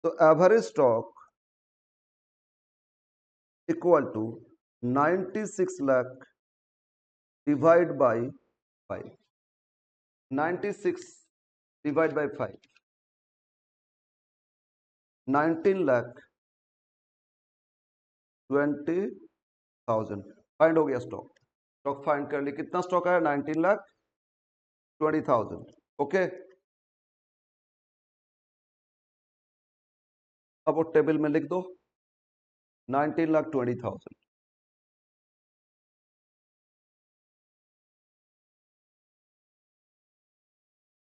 तो average stock equal to 96,00,000 divide by 5। 96 divide by 5, 19,20,000 find हो गया स्टॉक। स्टॉक फाइंड कर लिया। कितना स्टॉक आया? 19,20,000। ओके, अब वो टेबल में लिख दो 19,20,000।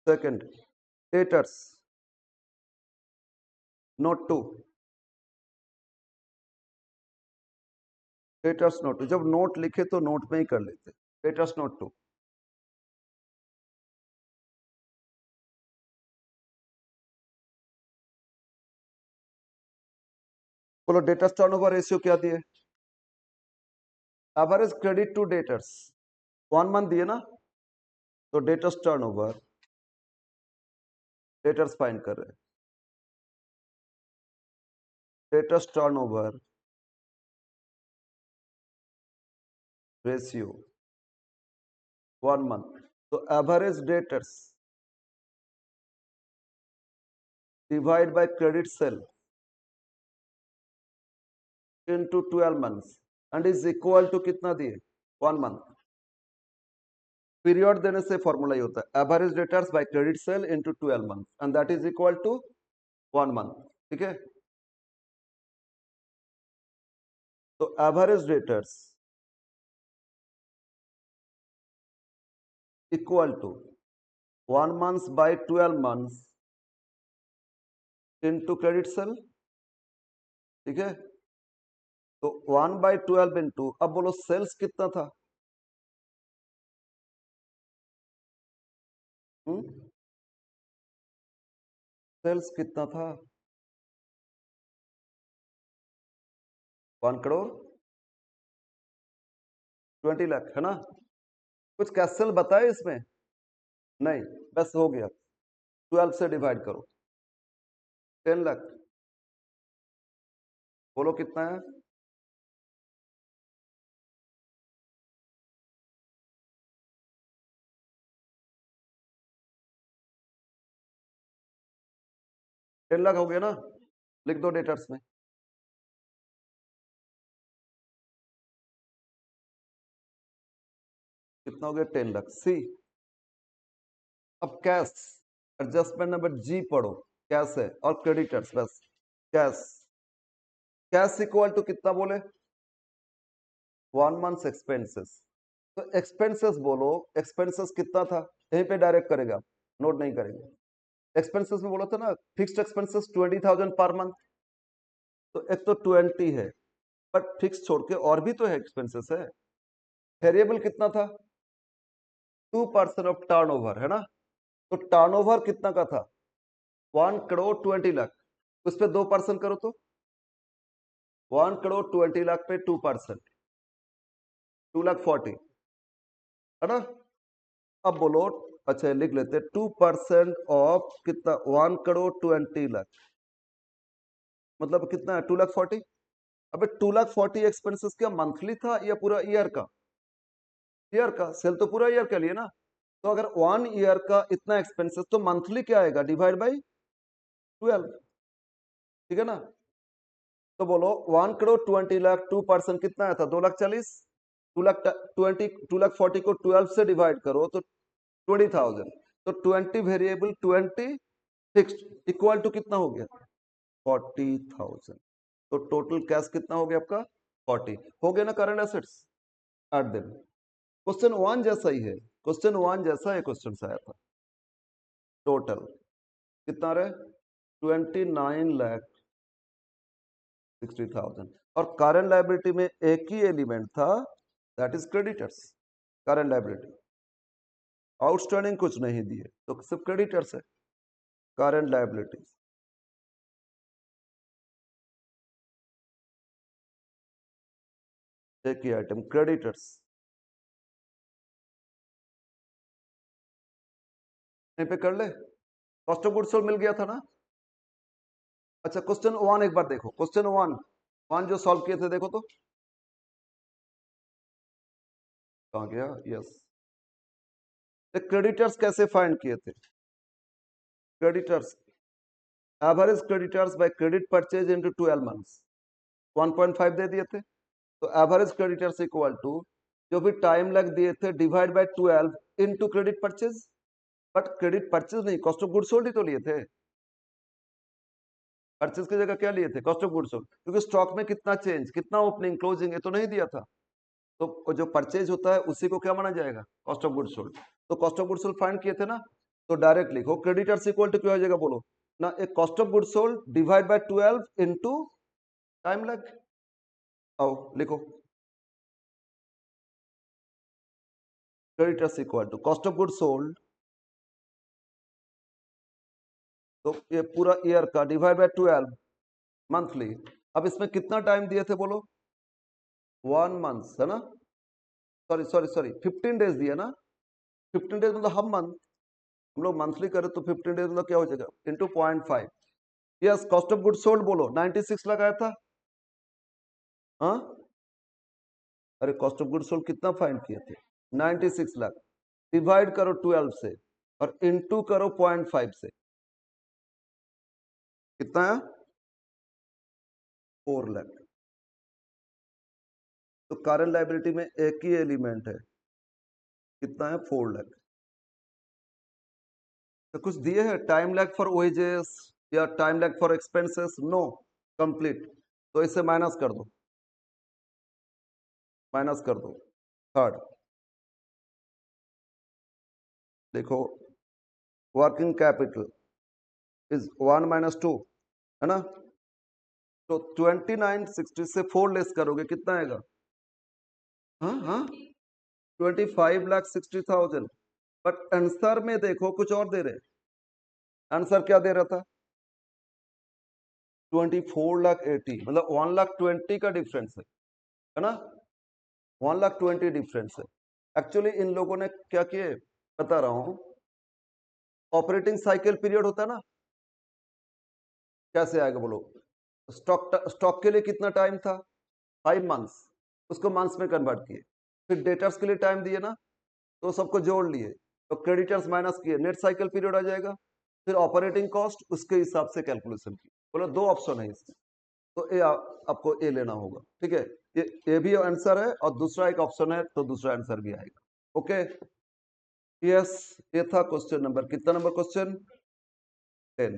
Second, debtors note 2। Debtors note 2, जब नोट लिखे तो नोट में ही कर लेते। डेटर्स नोट 2, बोलो डेटर्स टर्नओवर रेशियो क्या दिए? Average credit to debtors 1 month दिए ना, तो डेटर्स टर्नओवर, डेटर्स फाइंड कर रहे हैं। डेटर्स टर्नओवर रेशियो 1 मंथ, तो average debtors divide by credit sale into 12 months and is equal to कितना दिए? 1 मंथ। पीरियड देने से फॉर्मूला ही होता है average debtors by credit sale into 12 months and that is equal to 1 month. ठीक है, तो average debtors equal to 1 month by 12 months into credit sale. ठीक है, तो 1/12 इंटू, अब बोलो सेल्स कितना था? सेल्स कितना था? 1,20,00,000, है ना? कुछ कैसल बताए इसमें? नहीं, बस हो गया। 12 से डिवाइड करो, 10,00,000। बोलो कितना है? टेन लाख हो गया ना? लिख दो डेटर्स में। कितना हो गया? 10,00,000। सी, अब कैश एडजस्टमेंट नंबर जी पढ़ो। कैश है और क्रेडिटर्स, बस कैश। कैश इक्वल टू कितना बोले, 1 मंथ एक्सपेंसेस। तो एक्सपेंसेस बोलो, एक्सपेंसेस कितना था, यहीं पे डायरेक्ट करेगा, नोट नहीं करेंगे। एक्सपेंसेस में बोला था ना फिक्स्ड एक्सपेंसेस 20,000 पर मंथ, तो एक तो 20 है, बट फिक्स छोड़ के और भी तो है एक्सपेंसेस है। वेरिएबल कितना था, 2% ऑफ टर्नओवर है ना, तो टर्नओवर कितना का था, 1,20,00,000, उस पर 2% करो तो 1,20,00,000 पे 2%, 2,40,000 है ना। अब बोलो, अच्छा लिख लेते 2% ऑफ कितना, 1,20,00,000, मतलब कितना है 2,40,000। अबे 2,40,000 एक्सपेंसेस क्या मंथली था या पूरा ईयर का, ईयर का, सेल तो पूरा ईयर के लिए ना। तो अगर 1 ईयर का इतना एक्सपेंसेस तो मंथली क्या आएगा, डिवाइड बाई 12, ठीक है ना। तो बोलो 1,20,00,000 2% कितना आया था, 2,40,000, 2,40,000 को 12 से डिवाइड करो तो 20,000, तो 20 वेरिएबल 20 फिक्स्ड इक्वल टू कितना हो गया, 40,000। तो टोटल कैश कितना हो गया आपका, 40 हो गया ना current assets. At them, question 1 जैसा ही है, क्वेश्चन 1 जैसा है क्वेश्चन से आया था। टोटल कितना रहे, 29,60,000, और करंट लायबिलिटी में एक ही एलिमेंट था, that is creditors. Current liability outstanding कुछ नहीं दिए, तो सिर्फ क्रेडिटर्स है। करंट लायबिलिटी एक ही आइटम, क्रेडिटर्स। यहीं पे कर ले, कॉस्ट ऑफ गुड्स सोल्ड मिल गया था ना। अच्छा क्वेश्चन 1 एक बार देखो, क्वेश्चन 1 जो सॉल्व किए थे देखो तो, कहाँ गया, यस। क्रेडिटर्स कैसे फाइंड किए थे, creditors average creditors by credit purchase into 12 months, 1.5 दे दिए थे, तो एवरेज क्रेडिटर्स इक्वल टू जो भी टाइम लग दिए थे divide by 12 into credit purchase. But credit purchase नहीं, कॉस्ट ऑफ गुड सोल्ड ही तो लिए थे, परचेज की जगह क्या लिए थे, कॉस्ट ऑफ गुड सोल्ड, क्योंकि स्टॉक में कितना चेंज, कितना ओपनिंग क्लोजिंग, ये तो नहीं दिया था। तो जो परचेज होता है उसी को क्या माना जाएगा, कॉस्ट ऑफ गुड सोल्ड। तो cost of good sold find किए थे ना, तो डायरेक्ट लिखो क्रेडिटर्स इक्वल टू क्या हो जाएगा बोलो ना, एक cost of good sold divide by 12 into time lag. आओ लिखो, creditors equal to cost of good sold, तो ये पूरा ईयर का डिवाइड बाय 12 मंथली। अब इसमें कितना टाइम दिए थे बोलो, 1 मंथ है ना, सॉरी सॉरी सॉरी 15 डेज दिए ना, 15 डेज मतलब हम मंथ, हम लोग मंथली करें तो 15 डेज मतलब क्या हो जाएगा into 0.5। Yes, cost of good sold बोलो 96 लगाया था, हाँ। अरे कॉस्ट ऑफ गुड सोल्ड कितना फाइंड किए थे, 96 लाख, डिवाइड करो 12 से और इनटू करो 0.5 से, कितना है, 4 लाख। तो करंट लायबिलिटी में एक ही एलिमेंट है, कितना है, 4 लाख। तो कुछ दिए हैं टाइम लैग फॉर वेजेस या time lag for expenses, no, complete. तो इसे माइनस कर दो, माइनस कर दो। थर्ड देखो, वर्किंग कैपिटल इज 1 माइनस 2 है ना, तो 2960 से 4 लेस करोगे कितना आएगा, हाँ हाँ 25,60,000। बट आंसर में देखो कुछ और दे रहे, आंसर क्या दे रहा था, 24,80,000, मतलब 1,20,000 का डिफरेंस है ना, 1,20,000 डिफरेंस है। एक्चुअली इन लोगों ने क्या किए बता रहा हूं, ऑपरेटिंग साइकिल पीरियड होता है ना, कैसे आएगा बोलो, स्टॉक के लिए कितना टाइम था, 5 मंथ्स, उसको मंथ्स में कन्वर्ट किए, फिर डेटर्स के लिए टाइम दिए ना, तो सबको जोड़ लिए, तो क्रेडिटर्स माइनस किए, नेट साइकिल पीरियड आ जाएगा, फिर ऑपरेटिंग कॉस्ट उसके हिसाब से कैलकुलेशन की। बोलो 2 ऑप्शन है इसमें, तो ए आपको ए लेना होगा, ठीक है। ये भी आंसर है और दूसरा एक ऑप्शन है, तो दूसरा आंसर भी आएगा। ओके, यस, ये था क्वेश्चन नंबर, कितना नंबर क्वेश्चन, 10।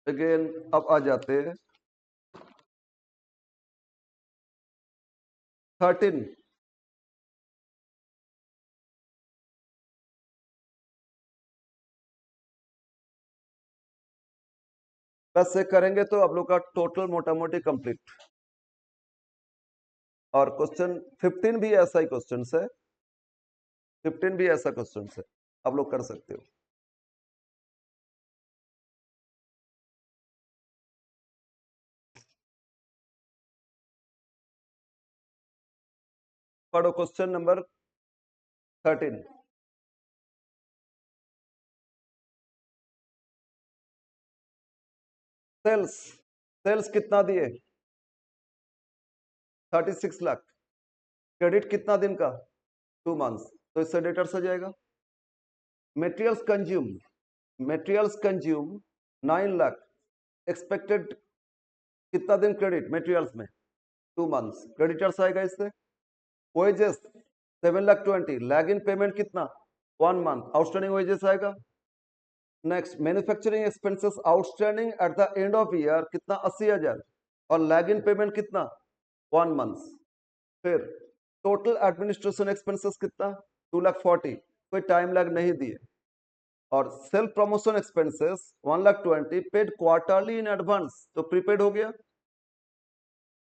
अगेन अब आ जाते हैं 13। बस से करेंगे तो आप लोग का टोटल मोटा मोटी कंप्लीट। और क्वेश्चन 15 भी ऐसा ही क्वेश्चन है, 15 भी ऐसा क्वेश्चन है, आप लोग कर सकते हो। पढ़ो क्वेश्चन नंबर 13। सेल्स, सेल्स कितना दिए? 36 लाख। क्रेडिट कितना दिन का? 2 मंथ्स। तो इससे डेटर्स आ जाएगा। Materials consume, materials consume 9 lakh. Expected कितना दिन क्रेडिट मटेरियल्स में? 2 मंथ्स। क्रेडिटर्स आएगा इससे। वेजेस 7,20,000। लैग इन पेमेंट कितना? 1 मंथ। आउटस्टैंडिंग वेजेस आएगा। Next manufacturing expenses outstanding at the end of year कितना? 80,000। और लैग इन पेमेंट कितना? 1 मंथ। फिर टोटल एडमिनिस्ट्रेशन एक्सपेंसेस कितना? 2,40,000। कोई टाइम लैग नहीं दिए। और self promotion expenses 1,20,000 paid quarterly in advance, तो प्रीपेड हो गया।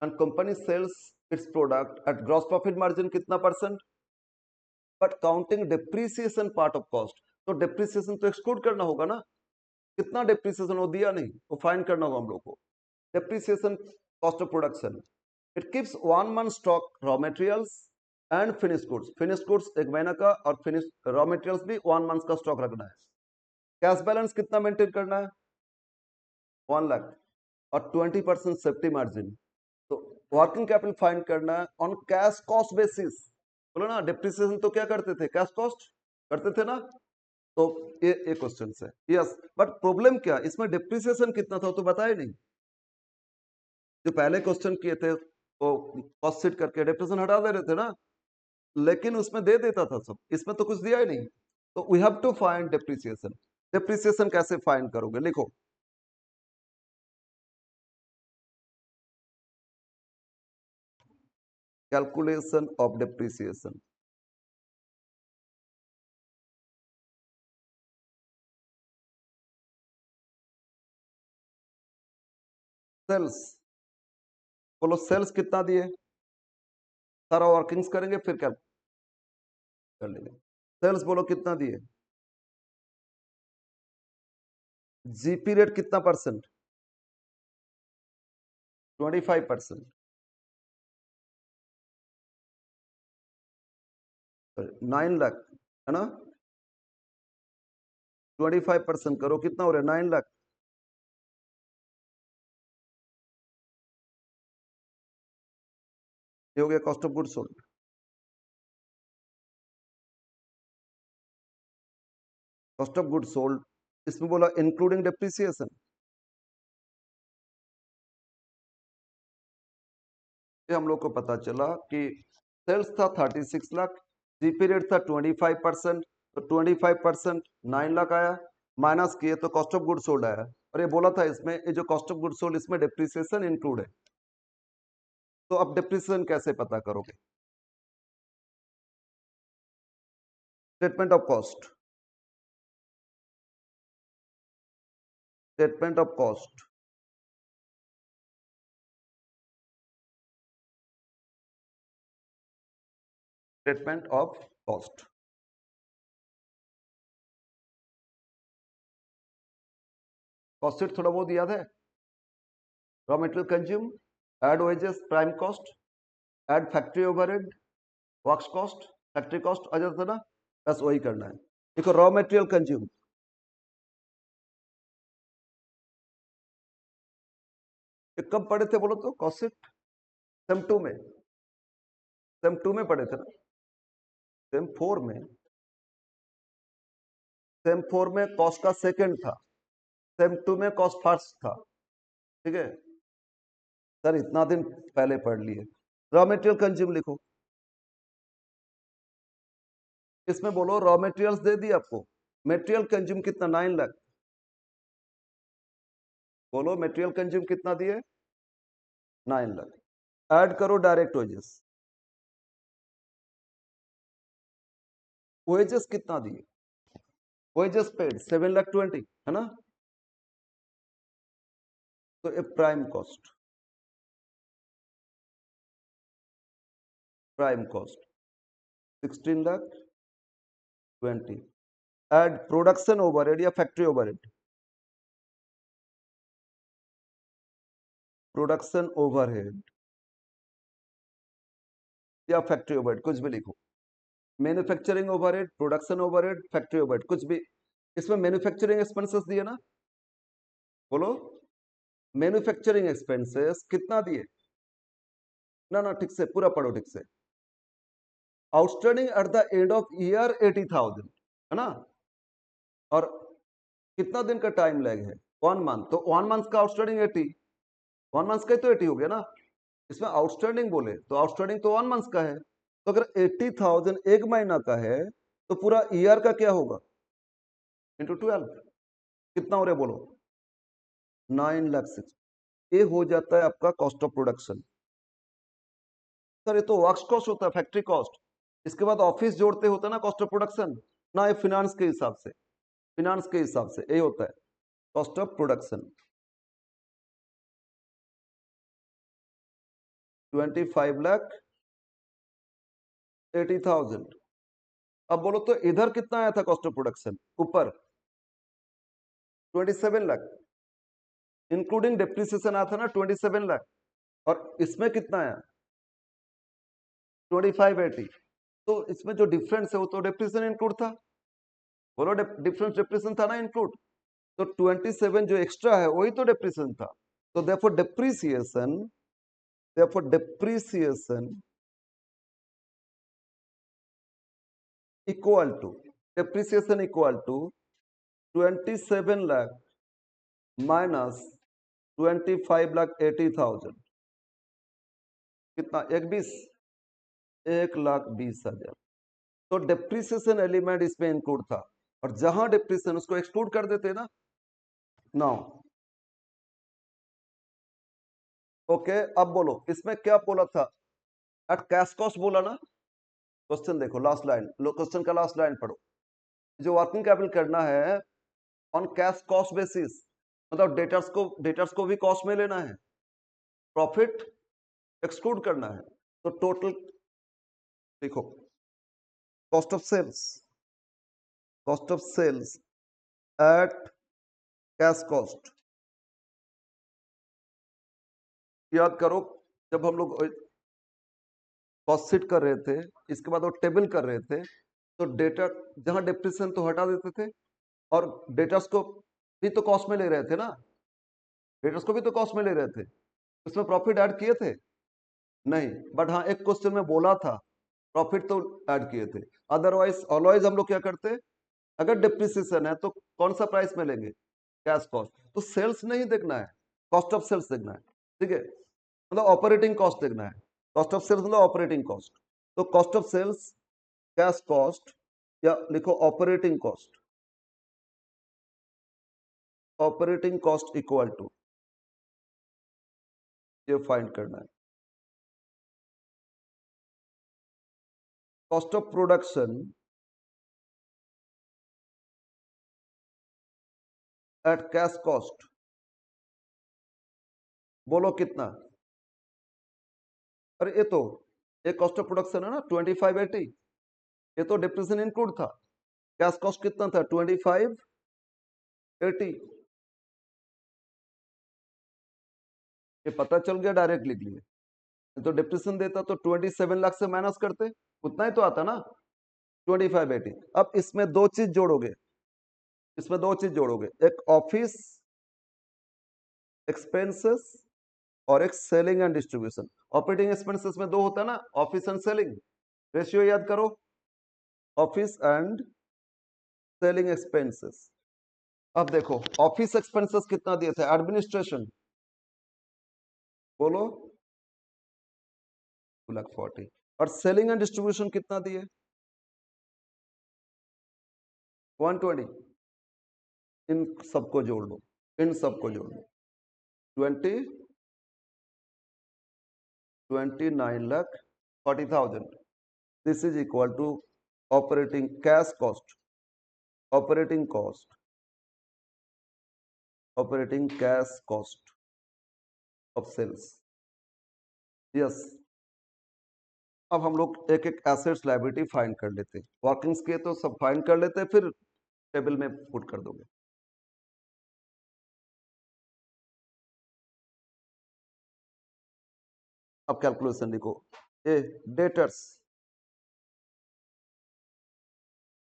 And company sells its product at gross profit margin कितना percent? But counting depreciation part of cost, तो डिप्रिसिएशन तो एक्सक्लूड करना होगा ना। कितना डिप्रिसिएशन वो दिया नहीं, वो फाइन करना होगा हम लोग को। Depreciation cost of production, it keeps 1 month stock raw materials and finish goods. Finish goods 1 महीना का और फिनिश रॉ मटेरियल्स भी 1 मंथ का स्टॉक रखना है। कैश बैलेंस कितना मेंटेन करना है? 1 लाख। और 20% सेफ्टी मार्जिन। तो वर्किंग कैपिटल फाइंड करना है ऑन कैश कॉस्ट बेसिस। बोलो ना, डिप्रिसिएशन तो क्या करते थे? कैश कॉस्ट करते थे ना। तो ये क्वेश्चन है। यस, बट प्रॉब्लम क्या इसमें? डिप्रिसिएशन कितना था तो बताया नहीं। जो पहले क्वेश्चन किए थे वो कॉस्ट शीट करके डिप्रिसिएशन हटा दे रहे थे ना, लेकिन उसमें दे देता था सब, इसमें तो कुछ दिया ही नहीं। तो we have to find depreciation. Depreciation कैसे फाइंड करोगे? लिखो कैलकुलेशन ऑफ डिप्रिसिएशन। सेल्स, बोलो सेल्स कितना दिए? सारा वर्किंग्स करेंगे फिर क्या कर लेंगे। सेल्स बोलो कितना दिए? जीपी रेट कितना परसेंट? 25%। 9 लाख है ना। 25% करो, कितना हो रहा है? 9 लाख। ये हो गया cost of good sold. Cost of good sold, इसमें बोला इंक्लूडिंग डिप्रिसिएशन। ये हम लोग को पता चला कि सेल्स था 36 लाख, जीपी रेट था 25%, तो 25% 9 लाख आया। माइनस किए तो कॉस्ट ऑफ गुड सोल्ड आया। और ये बोला था इसमें, ये जो कॉस्ट ऑफ गुड सोल्ड इसमें डिप्रिसिएशन इंक्लूड है। तो अब डिप्रिसिएशन कैसे पता करोगे? Statement of cost, statement of cost. Statement of cost. Cost sheet थोड़ा बहुत याद है? Raw material consume, add wages, prime cost, add factory overhead, works cost, factory cost आ जाता ना। बस वही करना है। देखो रॉ मटेरियल कंज्यूम, कब पढ़े थे बोलो तो? कॉस्ट शीट सेम 2 में, सेम 2 में पढ़े थे ना। सेम 4 में, सेम 4 में कॉस्ट का सेकंड था, सेम 2 में कॉस्ट फर्स्ट था। ठीक है सर, इतना दिन पहले पढ़ लिए। रॉ मटेरियल कंज्यूम लिखो, इसमें बोलो रॉ मटेरियल्स दे दी आपको। मटेरियल कंज्यूम कितना? 9 लाख। बोलो मटेरियल कंज्यूम कितना दिए 9 लाख। ऐड करो डायरेक्ट वेजेस, वेजेस कितना दिए, वेजेस पेड 7,20,000 है ना। तो a prime cost, prime cost 16,20,000। Add production overhead या फैक्ट्री ओवरहेड, प्रोडक्शन ओवरहेड या फैक्ट्री ओवरहेड, कुछ भी लिखो। Manufacturing overhead, production overhead, factory overhead, कुछ भी। इसमें मैन्युफैक्चरिंग एक्सपेंसेस दिए ना, बोलो मैन्युफैक्चरिंग एक्सपेंसेस कितना दिए ना, ना ठीक से पूरा पढ़ो ठीक से। Outstanding at the end of year 80,000 है ना, और कितना दिन का टाइम लैग है 1 मंथ, तो 1 मंथ का आउटस्टैंडिंग 80, 1 मंथ का ही तो 80 हो गया ना। इसमें आउटस्टैंडिंग बोले तो आउटस्टैंडिंग तो 1 मंथ का है, तो अगर 80,000 एक महीना का है तो पूरा ईयर का क्या होगा इंटू 12, कितना हो रहा है बोलो 9,06,000। ये हो जाता है आपका कॉस्ट ऑफ प्रोडक्शन। सर ये तो वर्क्स कॉस्ट होता है, फैक्ट्री कॉस्ट, इसके बाद ऑफिस जोड़ते होता है ना कॉस्ट ऑफ प्रोडक्शन ना, ये फिनांस के हिसाब से, फिनांस के हिसाब से यही होता है कॉस्ट ऑफ प्रोडक्शन। 25,80,000। अब बोलो तो इधर कितना आया था कॉस्ट ऑफ प्रोडक्शन, ऊपर 27 लाख, इंक्लूडिंग डेप्रिसिएशन आया था ना 27 लाख, और इसमें कितना आया 25,80। तो इसमें जो डिफरेंस है वो तो डेप्रिसिएशन इंक्लूड था, बोलो डिफरेंस डेप्रिसिएशन था ना इंक्लूड, तो 27 जो एक्स्ट्रा है वही तो डेप्रिसिएशन था। तो therefore depreciation equal to, depreciation equal to 27 lakh minus 25,80,000, कितना 1,20,000। तो डेप्रिसिएशन एलिमेंट इसमें इंक्लूड था, और जहां डेप्रिसिएशन उसको एक्सक्लूड कर देते ना। नाउ ओके, अब बोलो इसमें क्या बोला था, एट कैश कॉस्ट बोला ना। क्वेश्चन देखो लास्ट लाइन, क्वेश्चन का लास्ट लाइन पढ़ो। जो वर्किंग कैपिटल करना है ऑन कैश कॉस्ट बेसिस, मतलब डेटर्स को भी कॉस्ट में लेना है, प्रॉफिट एक्सक्लूड करना है। तो टोटल देखो, cost of sales, cost of sales at cash cost, याद करो जब हम लोग कॉस्ट शीट कर रहे थे, इसके बाद वो टेबल कर रहे थे, तो डेटा जहां डेप्रिसिएशन तो हटा देते थे, और डेटर्स को भी तो कॉस्ट में ले रहे थे ना, डेटर्स को भी तो कॉस्ट में ले रहे थे, उसमें प्रॉफिट ऐड किए थे नहीं, बट हाँ एक क्वेश्चन में बोला था प्रॉफिट तो ऐड किए थे। अदरवाइज ऑलवेज हम लोग क्या करते, अगर डिप्रिसिएशन है तो कौन सा प्राइस में लेंगे कैश कॉस्ट, तो सेल्स नहीं देखना है, कॉस्ट ऑफ सेल्स देखना है, ठीक है, मतलब ऑपरेटिंग कॉस्ट देखना है, कॉस्ट ऑफ सेल्स मतलब ऑपरेटिंग कॉस्ट। तो cost of sales cash cost, या लिखो operating cost, operating cost equal to, ये फाइंड करना है cost of production at cash cost, बोलो कितना। अरे ये कॉस्ट ऑफ प्रोडक्शन है ना 25,80, ये तो डिप्रिसिएशन इंक्लूड था, कैश कॉस्ट कितना था 25,80, ये पता चल गया डायरेक्ट लिख लिए, तो डिप्रिसिएशन देता तो 27 लाख से माइनस करते, उतना ही तो आता ना 25,80। अब इसमें दो चीज जोड़ोगे, इसमें दो चीज जोड़ोगे, एक ऑफिस एक्सपेंसेस और एक selling and distribution. Operating expenses में दो होता है ना, ऑफिस एंड सेलिंग, रेशियो याद करो, ऑफिस एंड सेलिंग एक्सपेंसेस। अब देखो ऑफिस एक्सपेंसेस कितना दिए थे एडमिनिस्ट्रेशन, बोलो 2,40,000, और सेलिंग एंड डिस्ट्रीब्यूशन कितना दिए 120। इन सबको जोड़ लो, इन सबको जोड़ लो, 29,40,000. This is equal to operating cash cost, operating cash cost of sales. Yes. अब हम लोग एक एक एसेट्स लायबिलिटी फाइंड कर लेते हैं. वर्किंग्स के तो सब फाइंड कर लेते हैं, फिर टेबल में पुट कर दोगे. अब कैलकुलेशन लिखो. ए डेटर्स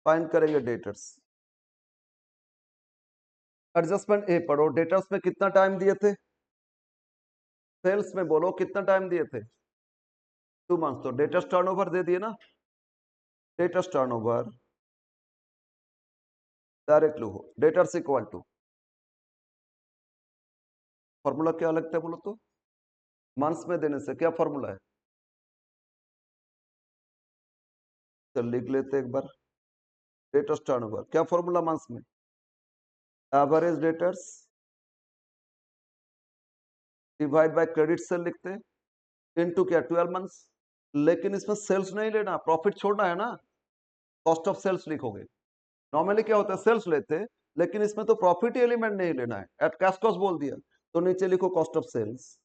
फाइंड करेंगे. डेटर्स एडजस्टमेंट ए पढ़ो. डेटर्स में कितना टाइम दिए थे? सेल्स में बोलो कितना टाइम दिए थे? 2 मंथ्स. तो डेटर्स टर्नओवर दे दिए ना. डेटर्स टर्नओवर डायरेक्ट लो. डेटर्स इक्वल टू, फॉर्मूला क्या लगता है बोलो तो? मंथ्स में देने से क्या फॉर्मूला है? चल लिख लेते एक बार. डेटर्स टर्नओवर क्या फॉर्मूला मंथ्स में? Average debtors divide by credit cell लिखते हैं, इनटू क्या 12 मंथ्स. लेकिन इसमें सेल्स नहीं लेना, प्रॉफिट छोड़ना है ना. कॉस्ट ऑफ सेल्स लिखोगे. नॉर्मली क्या होता है, सेल्स लेते हैं, लेकिन इसमें तो प्रॉफिट एलिमेंट नहीं लेना है. एट कैश कॉस्ट बोल दिया, तो नीचे लिखो cost of sales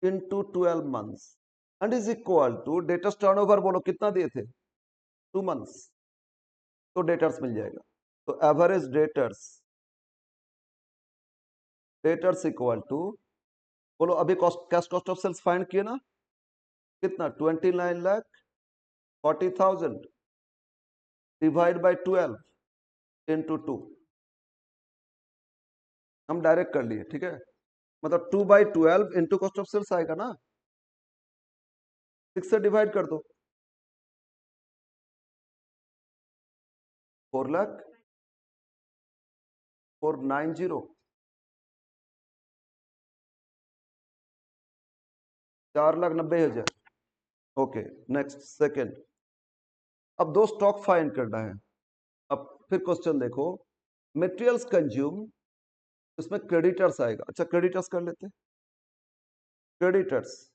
into 12 months and is equal to debtors turnover. बोलो कितना दिए थे? 2 मंथ्स. तो डेटर्स मिल जाएगा. तो एवरेज डेटर्स इक्वल टू, बोलो अभी cash cost of sales find किए ना. कितना? 29,40,000 डिवाइड बाय 12 इनटू 2. हम डायरेक्ट कर लिए, ठीक है. मतलब 2/12 इंटू कॉस्ट ऑफ सेल्स आएगा ना. 6 से डिवाइड कर दो. 4,490,000, 4,90,000. ओके. Next second. अब 2 स्टॉक फाइंड करना है. अब फिर क्वेश्चन देखो. मटेरियल्स कंज्यूम, इसमें क्रेडिटर्स आएगा. अच्छा क्रेडिटर्स कर लेते हैं. क्रेडिटर्स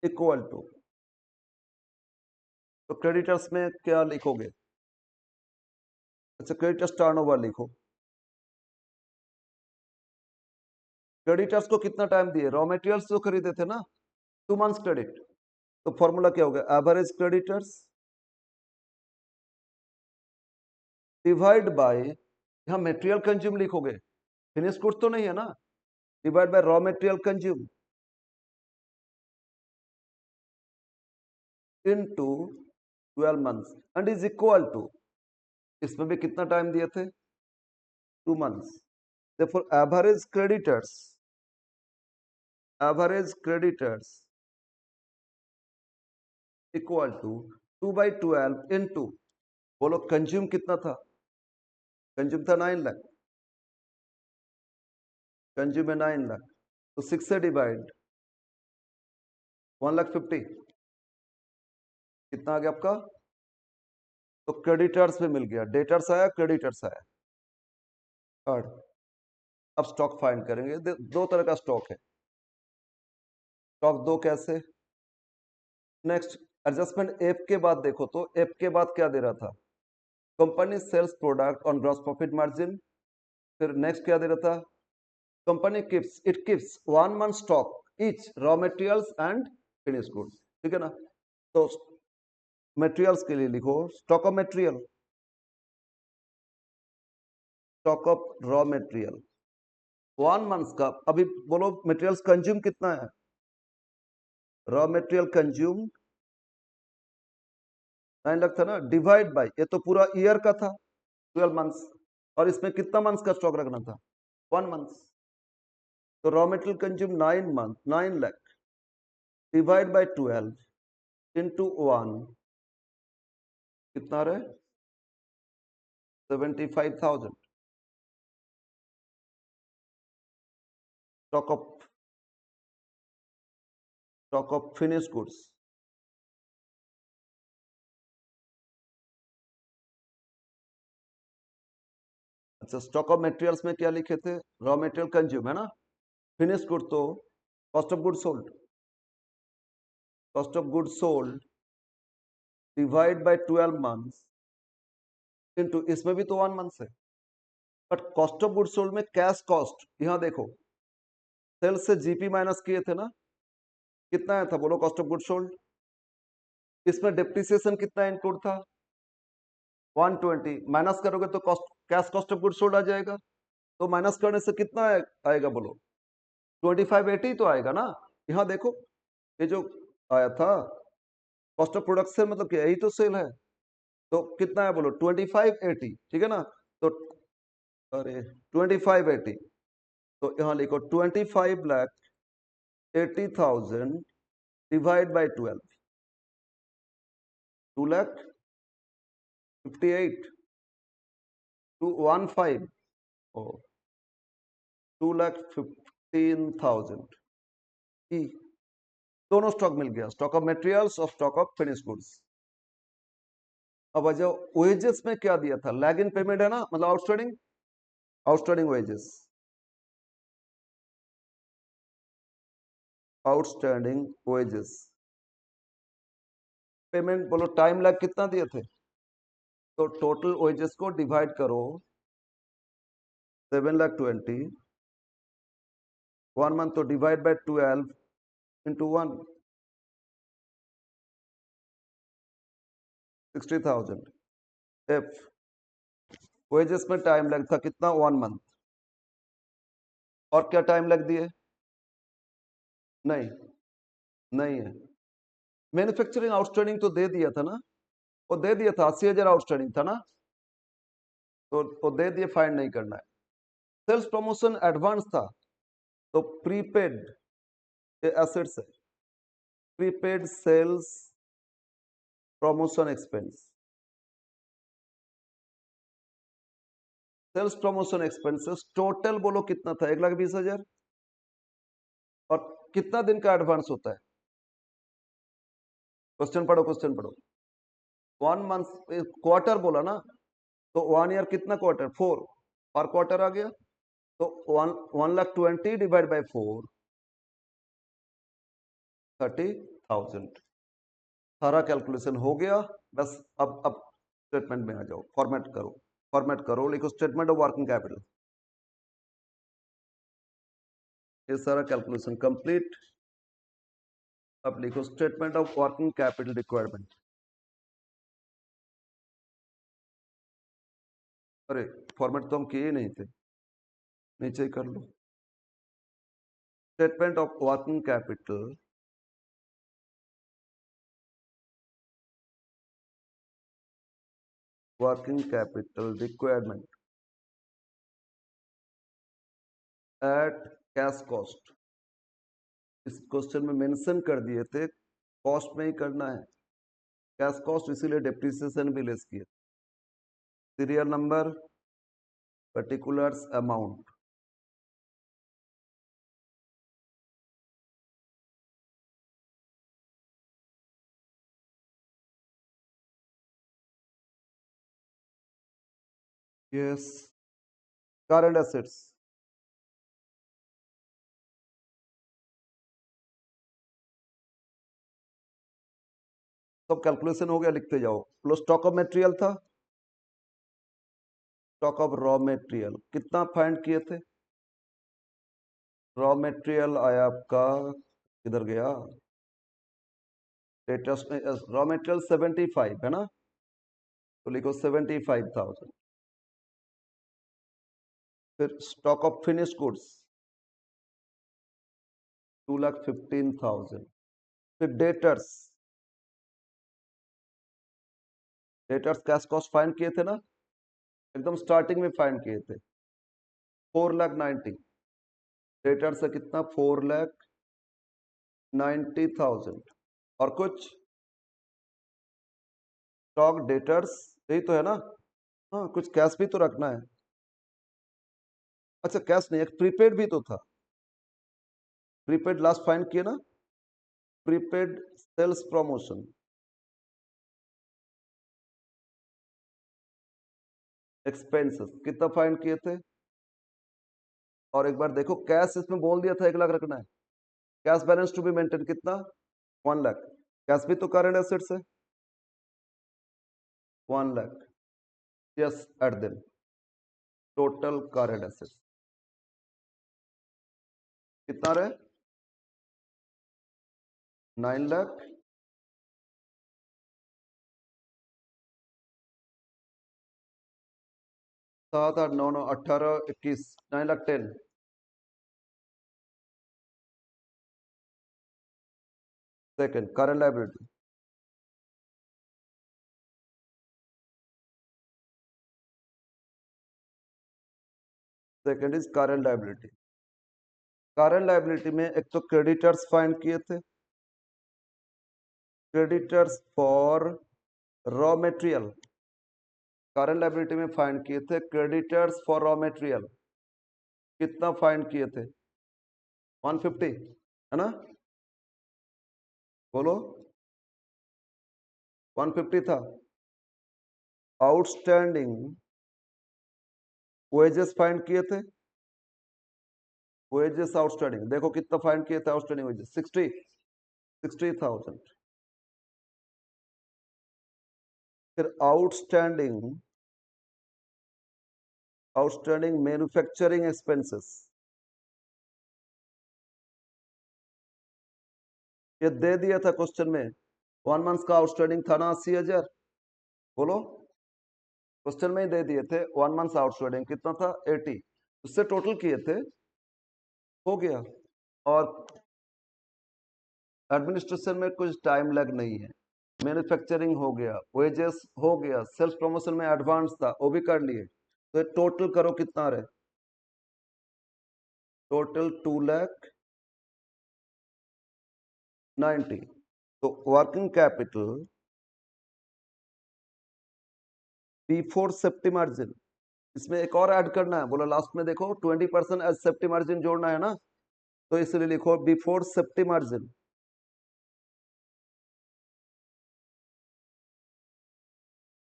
इक्वल टू, तो क्रेडिटर्स में क्या लिखोगे? अच्छा क्रेडिटर्स टर्नओवर लिखो. क्रेडिटर्स को कितना टाइम दिए? रॉ मटेरियल्स जो खरीदे थे ना, 2 मंथ्स क्रेडिट. तो फॉर्मूला क्या होगा? एवरेज क्रेडिटर्स डिवाइड बाय, यहां मटेरियल कंज्यूम लिखोगे, फिनिश गुड्स तो नहीं है ना. Divide by raw material consume into 12 months and is equal to, इसमें भी कितना टाइम दिए थे? 2 months. therefore average creditors equal to 2/12 into, बोलो कंज्यूम कितना था? कंज्यूम था 9 लाख. कंज्यूम है 9 लाख. तो 6 से डिवाइड, 1,50,000. कितना आ गया आपका? तो क्रेडिटर्स में मिल गया. डेटर्स आया, क्रेडिटर्स आया. और अब स्टॉक फाइंड करेंगे. 2 तरह का स्टॉक है. स्टॉक 2 कैसे? नेक्स्ट एडजस्टमेंट एफ के बाद देखो तो एफ के बाद क्या दे रहा था? Company sales product on gross profit margin. फिर नेक्स्ट क्या दे रहा था? Company keeps 1 month stock each raw materials and finish goods. ठीक है ना. तो मटेरियल्स के लिए लिखो stock of material, stock of raw material 1 month का. अभी बोलो मटेरियल्स कंज्यूम कितना है? रॉ मटेरियल कंज्यूम 9 लाख था ना. डिवाइड बाय, ये तो पूरा ईयर का था 12 मंथ्स, और इसमें कितना मंथ्स का स्टॉक रखना था? 1 मंथ. तो raw material consume 9 month, 9 lakh divide by 12 into 1, कितना रहे? 75,000. स्टॉक ऑफ फिनिश गुड्स अच्छा, स्टॉक ऑफ मटेरियल्स में क्या लिखे थे? रॉ मटेरियल कंज्यूम है ना, फिनिश गुड तो cost of good sold, cost of good sold divide by 12 months into, इसमें भी तो 1 मंथ है, but cost of good sold में कैश कॉस्ट, यहां देखो सेल्स से जीपी माइनस किए थे ना, कितना आया था बोलो कॉस्ट ऑफ गुड सोल्ड? इसमें डिप्रिसिएशन कितना इंक्लूड था? 120 माइनस करोगे तो cost, cash cost of good sold आ जाएगा, तो माइनस करने से कितना आएगा बोलो? 2580 तो आएगा ना। यहाँ देखो ये जो आया था कॉस्ट ऑफ प्रोडक्शन, मतलब क्या, यही तो सेल है, तो कितना है बोलो? 2580, ठीक है ना। तो अरे 2580, तो यहाँ लिखो 25,80,000 डिवाइड बाई 12, 2,58,215, 2,15,000 की दोनों स्टॉक मिल गया, स्टॉक ऑफ मटेरियल्स और स्टॉक ऑफ फिनिश गुड्स। अब आ जाओ वेजेस में क्या दिया था? लैग इन पेमेंट है ना, मतलब outstanding, outstanding wages, outstanding wages payment बोलो, टाइम लैग कितना दिए थे? तो टोटल वेजेस को डिवाइड करो 7,20,000, 1 मंथ तो divide by 12 into 1, 60,000। F wages में टाइम लग था कितना? 1 मंथ। और क्या टाइम लग दिए? नहीं, नहीं है। मैन्युफैक्चरिंग आउटस्टैंडिंग तो दे दिया था ना, वो दे दिया था 80,000 आउटस्टैंडिंग था ना, तो वो दे दिए, फाइंड नहीं करना है। सेल्स प्रमोशन एडवांस था, तो प्रीपेड एसेट्स है, prepaid sales promotion expense, sales promotion expenses total बोलो कितना था? 1,20,000। और कितना दिन का एडवांस होता है? क्वेश्चन पढ़ो, क्वेश्चन पढ़ो। 1 मंथ, क्वार्टर बोला ना, तो 1 ईयर कितना क्वार्टर? 4, और क्वार्टर आ गया, तो 1,20,000 डिवाइड बाई 4, 30,000। सारा कैलकुलेशन हो गया, बस अब स्टेटमेंट में आ जाओ, फॉर्मेट करो, फॉर्मेट करो, लिखो स्टेटमेंट ऑफ वर्किंग कैपिटल। ये सारा कैलकुलेशन कंप्लीट, अब लिखो statement of working capital requirement. अरे फॉर्मेट तो हम किए ही नहीं थे, नीचे ही कर लो। Statement of working capital requirement at cash cost. इस क्वेश्चन में मेंशन कर दिए थे कॉस्ट में ही करना है, कैश कॉस्ट, इसीलिए डेप्रिसिएशन भी लेस किया। Serial number, particulars, amount. Yes, current assets, सब कैलकुलेशन हो गया, लिखते जाओ। लो स्टॉक ऑफ मटेरियल था, स्टॉक ऑफ रॉ मटेरियल कितना फाइंड किए थे? रॉ मटेरियल आया आपका, किधर गया लेटेस्ट में? रॉ मटेरियल 75 है ना, तो लिखो 75,000। फिर स्टॉक ऑफ फिनिश गुड्स 2,15,000। फिर debtors, debtors cash cost find किए थे ना, एकदम स्टार्टिंग में फाइंड किए थे, 4,90,000। डेटर्स है कितना? 4,90,000। और कुछ स्टॉक डेटर्स, यही तो है ना। हाँ, कुछ कैश भी तो रखना है। अच्छा कैश नहीं, एक प्रीपेड भी तो था, प्रीपेड लास्ट फाइंड किए ना, प्रीपेड सेल्स प्रमोशन एक्सपेंसेस कितना फाइंड किए थे, और एक बार देखो कैश इसमें बोल दिया था 1 लाख रखना है, cash balance to be maintain कितना 1 लाख, कैश भी तो करंट एसेट्स है 1 lakh, yes at them total current assets कितना रहे 9 lakh, 7 8 9 9 18 21 9 lakh 10, second current liability, second is current liability. Current liability में एक तो क्रेडिटर्स फाइंड किए थे, creditors for raw material, current liability में फाइंड किए थे क्रेडिटर्स फॉर रॉ मटेरियल, कितना फाइंड किए थे 150 है ना, बोलो 150 था। आउटस्टैंडिंग वेजेस फाइंड किए थे, वेजेस आउटस्टैंडिंग देखो कितना फाइंड किए थे आउटस्टैंडिंग वेजेस 60,000। फिर आउटस्टैंडिंग मैन्युफैक्चरिंग एक्सपेंसेस, ये दे दिया था क्वेश्चन में, 1 मंथ का आउटस्टैंडिंग था ना 80,000, बोलो क्वेश्चन में ही दे दिए थे 1 मंथ आउटस्टैंडिंग कितना था 80, उससे टोटल किए थे, हो गया। और एडमिनिस्ट्रेशन में कुछ टाइम लग नहीं है, मैन्युफैक्चरिंग हो गया, वेजेस हो गया, सेल्स प्रमोशन में एडवांस था वो भी कर लिए, तो टोटल करो कितना रहे, टोटल 2,90,000। तो working capital before safety margin, इसमें एक और ऐड करना है, बोला लास्ट में देखो 20% एज सेफ्टी मार्जिन जोड़ना है ना, तो इसलिए लिखो बिफोर सेफ्टी मार्जिन,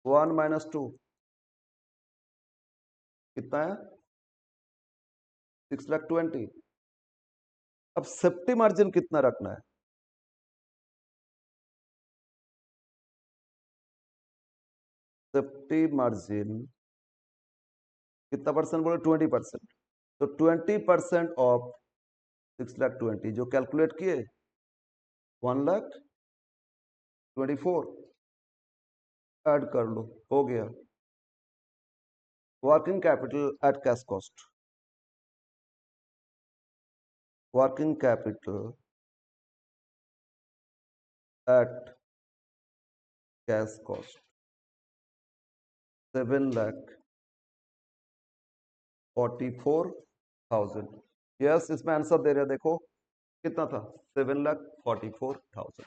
1 माइनस 2 कितना है 6,20,000। अब सेफ्टी मार्जिन कितना रखना है, सेफ्टी मार्जिन कितना परसेंट बोले 20%, तो 20% ऑफ 6,20,000 जो कैलकुलेट किए 1,24,000 ऐड कर लो, हो गया working capital eight cash cost, working capital eight cash cost 7,44,000। Yes इसमें आंसर दे रहे देखो कितना था 7,44,000।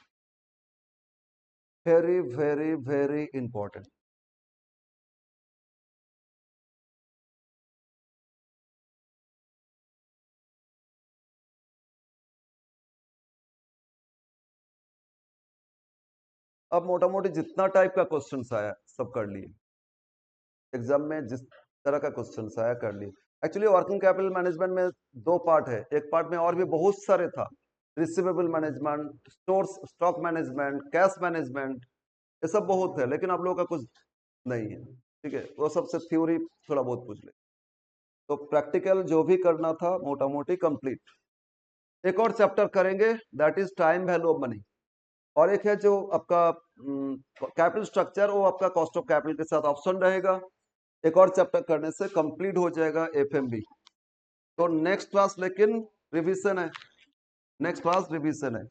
Very very very important. अब मोटा मोटी जितना टाइप का क्वेश्चन आया सब कर लिए, एग्जाम में जिस तरह का क्वेश्चन आया कर लिए। एक्चुअली वर्किंग कैपिटल मैनेजमेंट में 2 पार्ट है, एक पार्ट में और भी बहुत सारे था, receivable management, stock management, cash management, ये सब बहुत है, लेकिन आप लोगों का कुछ नहीं है, ठीक है, वो सबसे थ्योरी थोड़ा बहुत पूछ ले, तो प्रैक्टिकल जो भी करना था मोटा मोटी कंप्लीट। एक और चैप्टर करेंगे that is time value of money, और एक है जो आपका कैपिटल स्ट्रक्चर, वो आपका कॉस्ट ऑफ कैपिटल के साथ ऑप्शन रहेगा। एक और चैप्टर करने से कंप्लीट हो जाएगा एफएमबी। तो नेक्स्ट क्लास लेकिन रिवीजन है, नेक्स्ट क्लास रिवीजन है।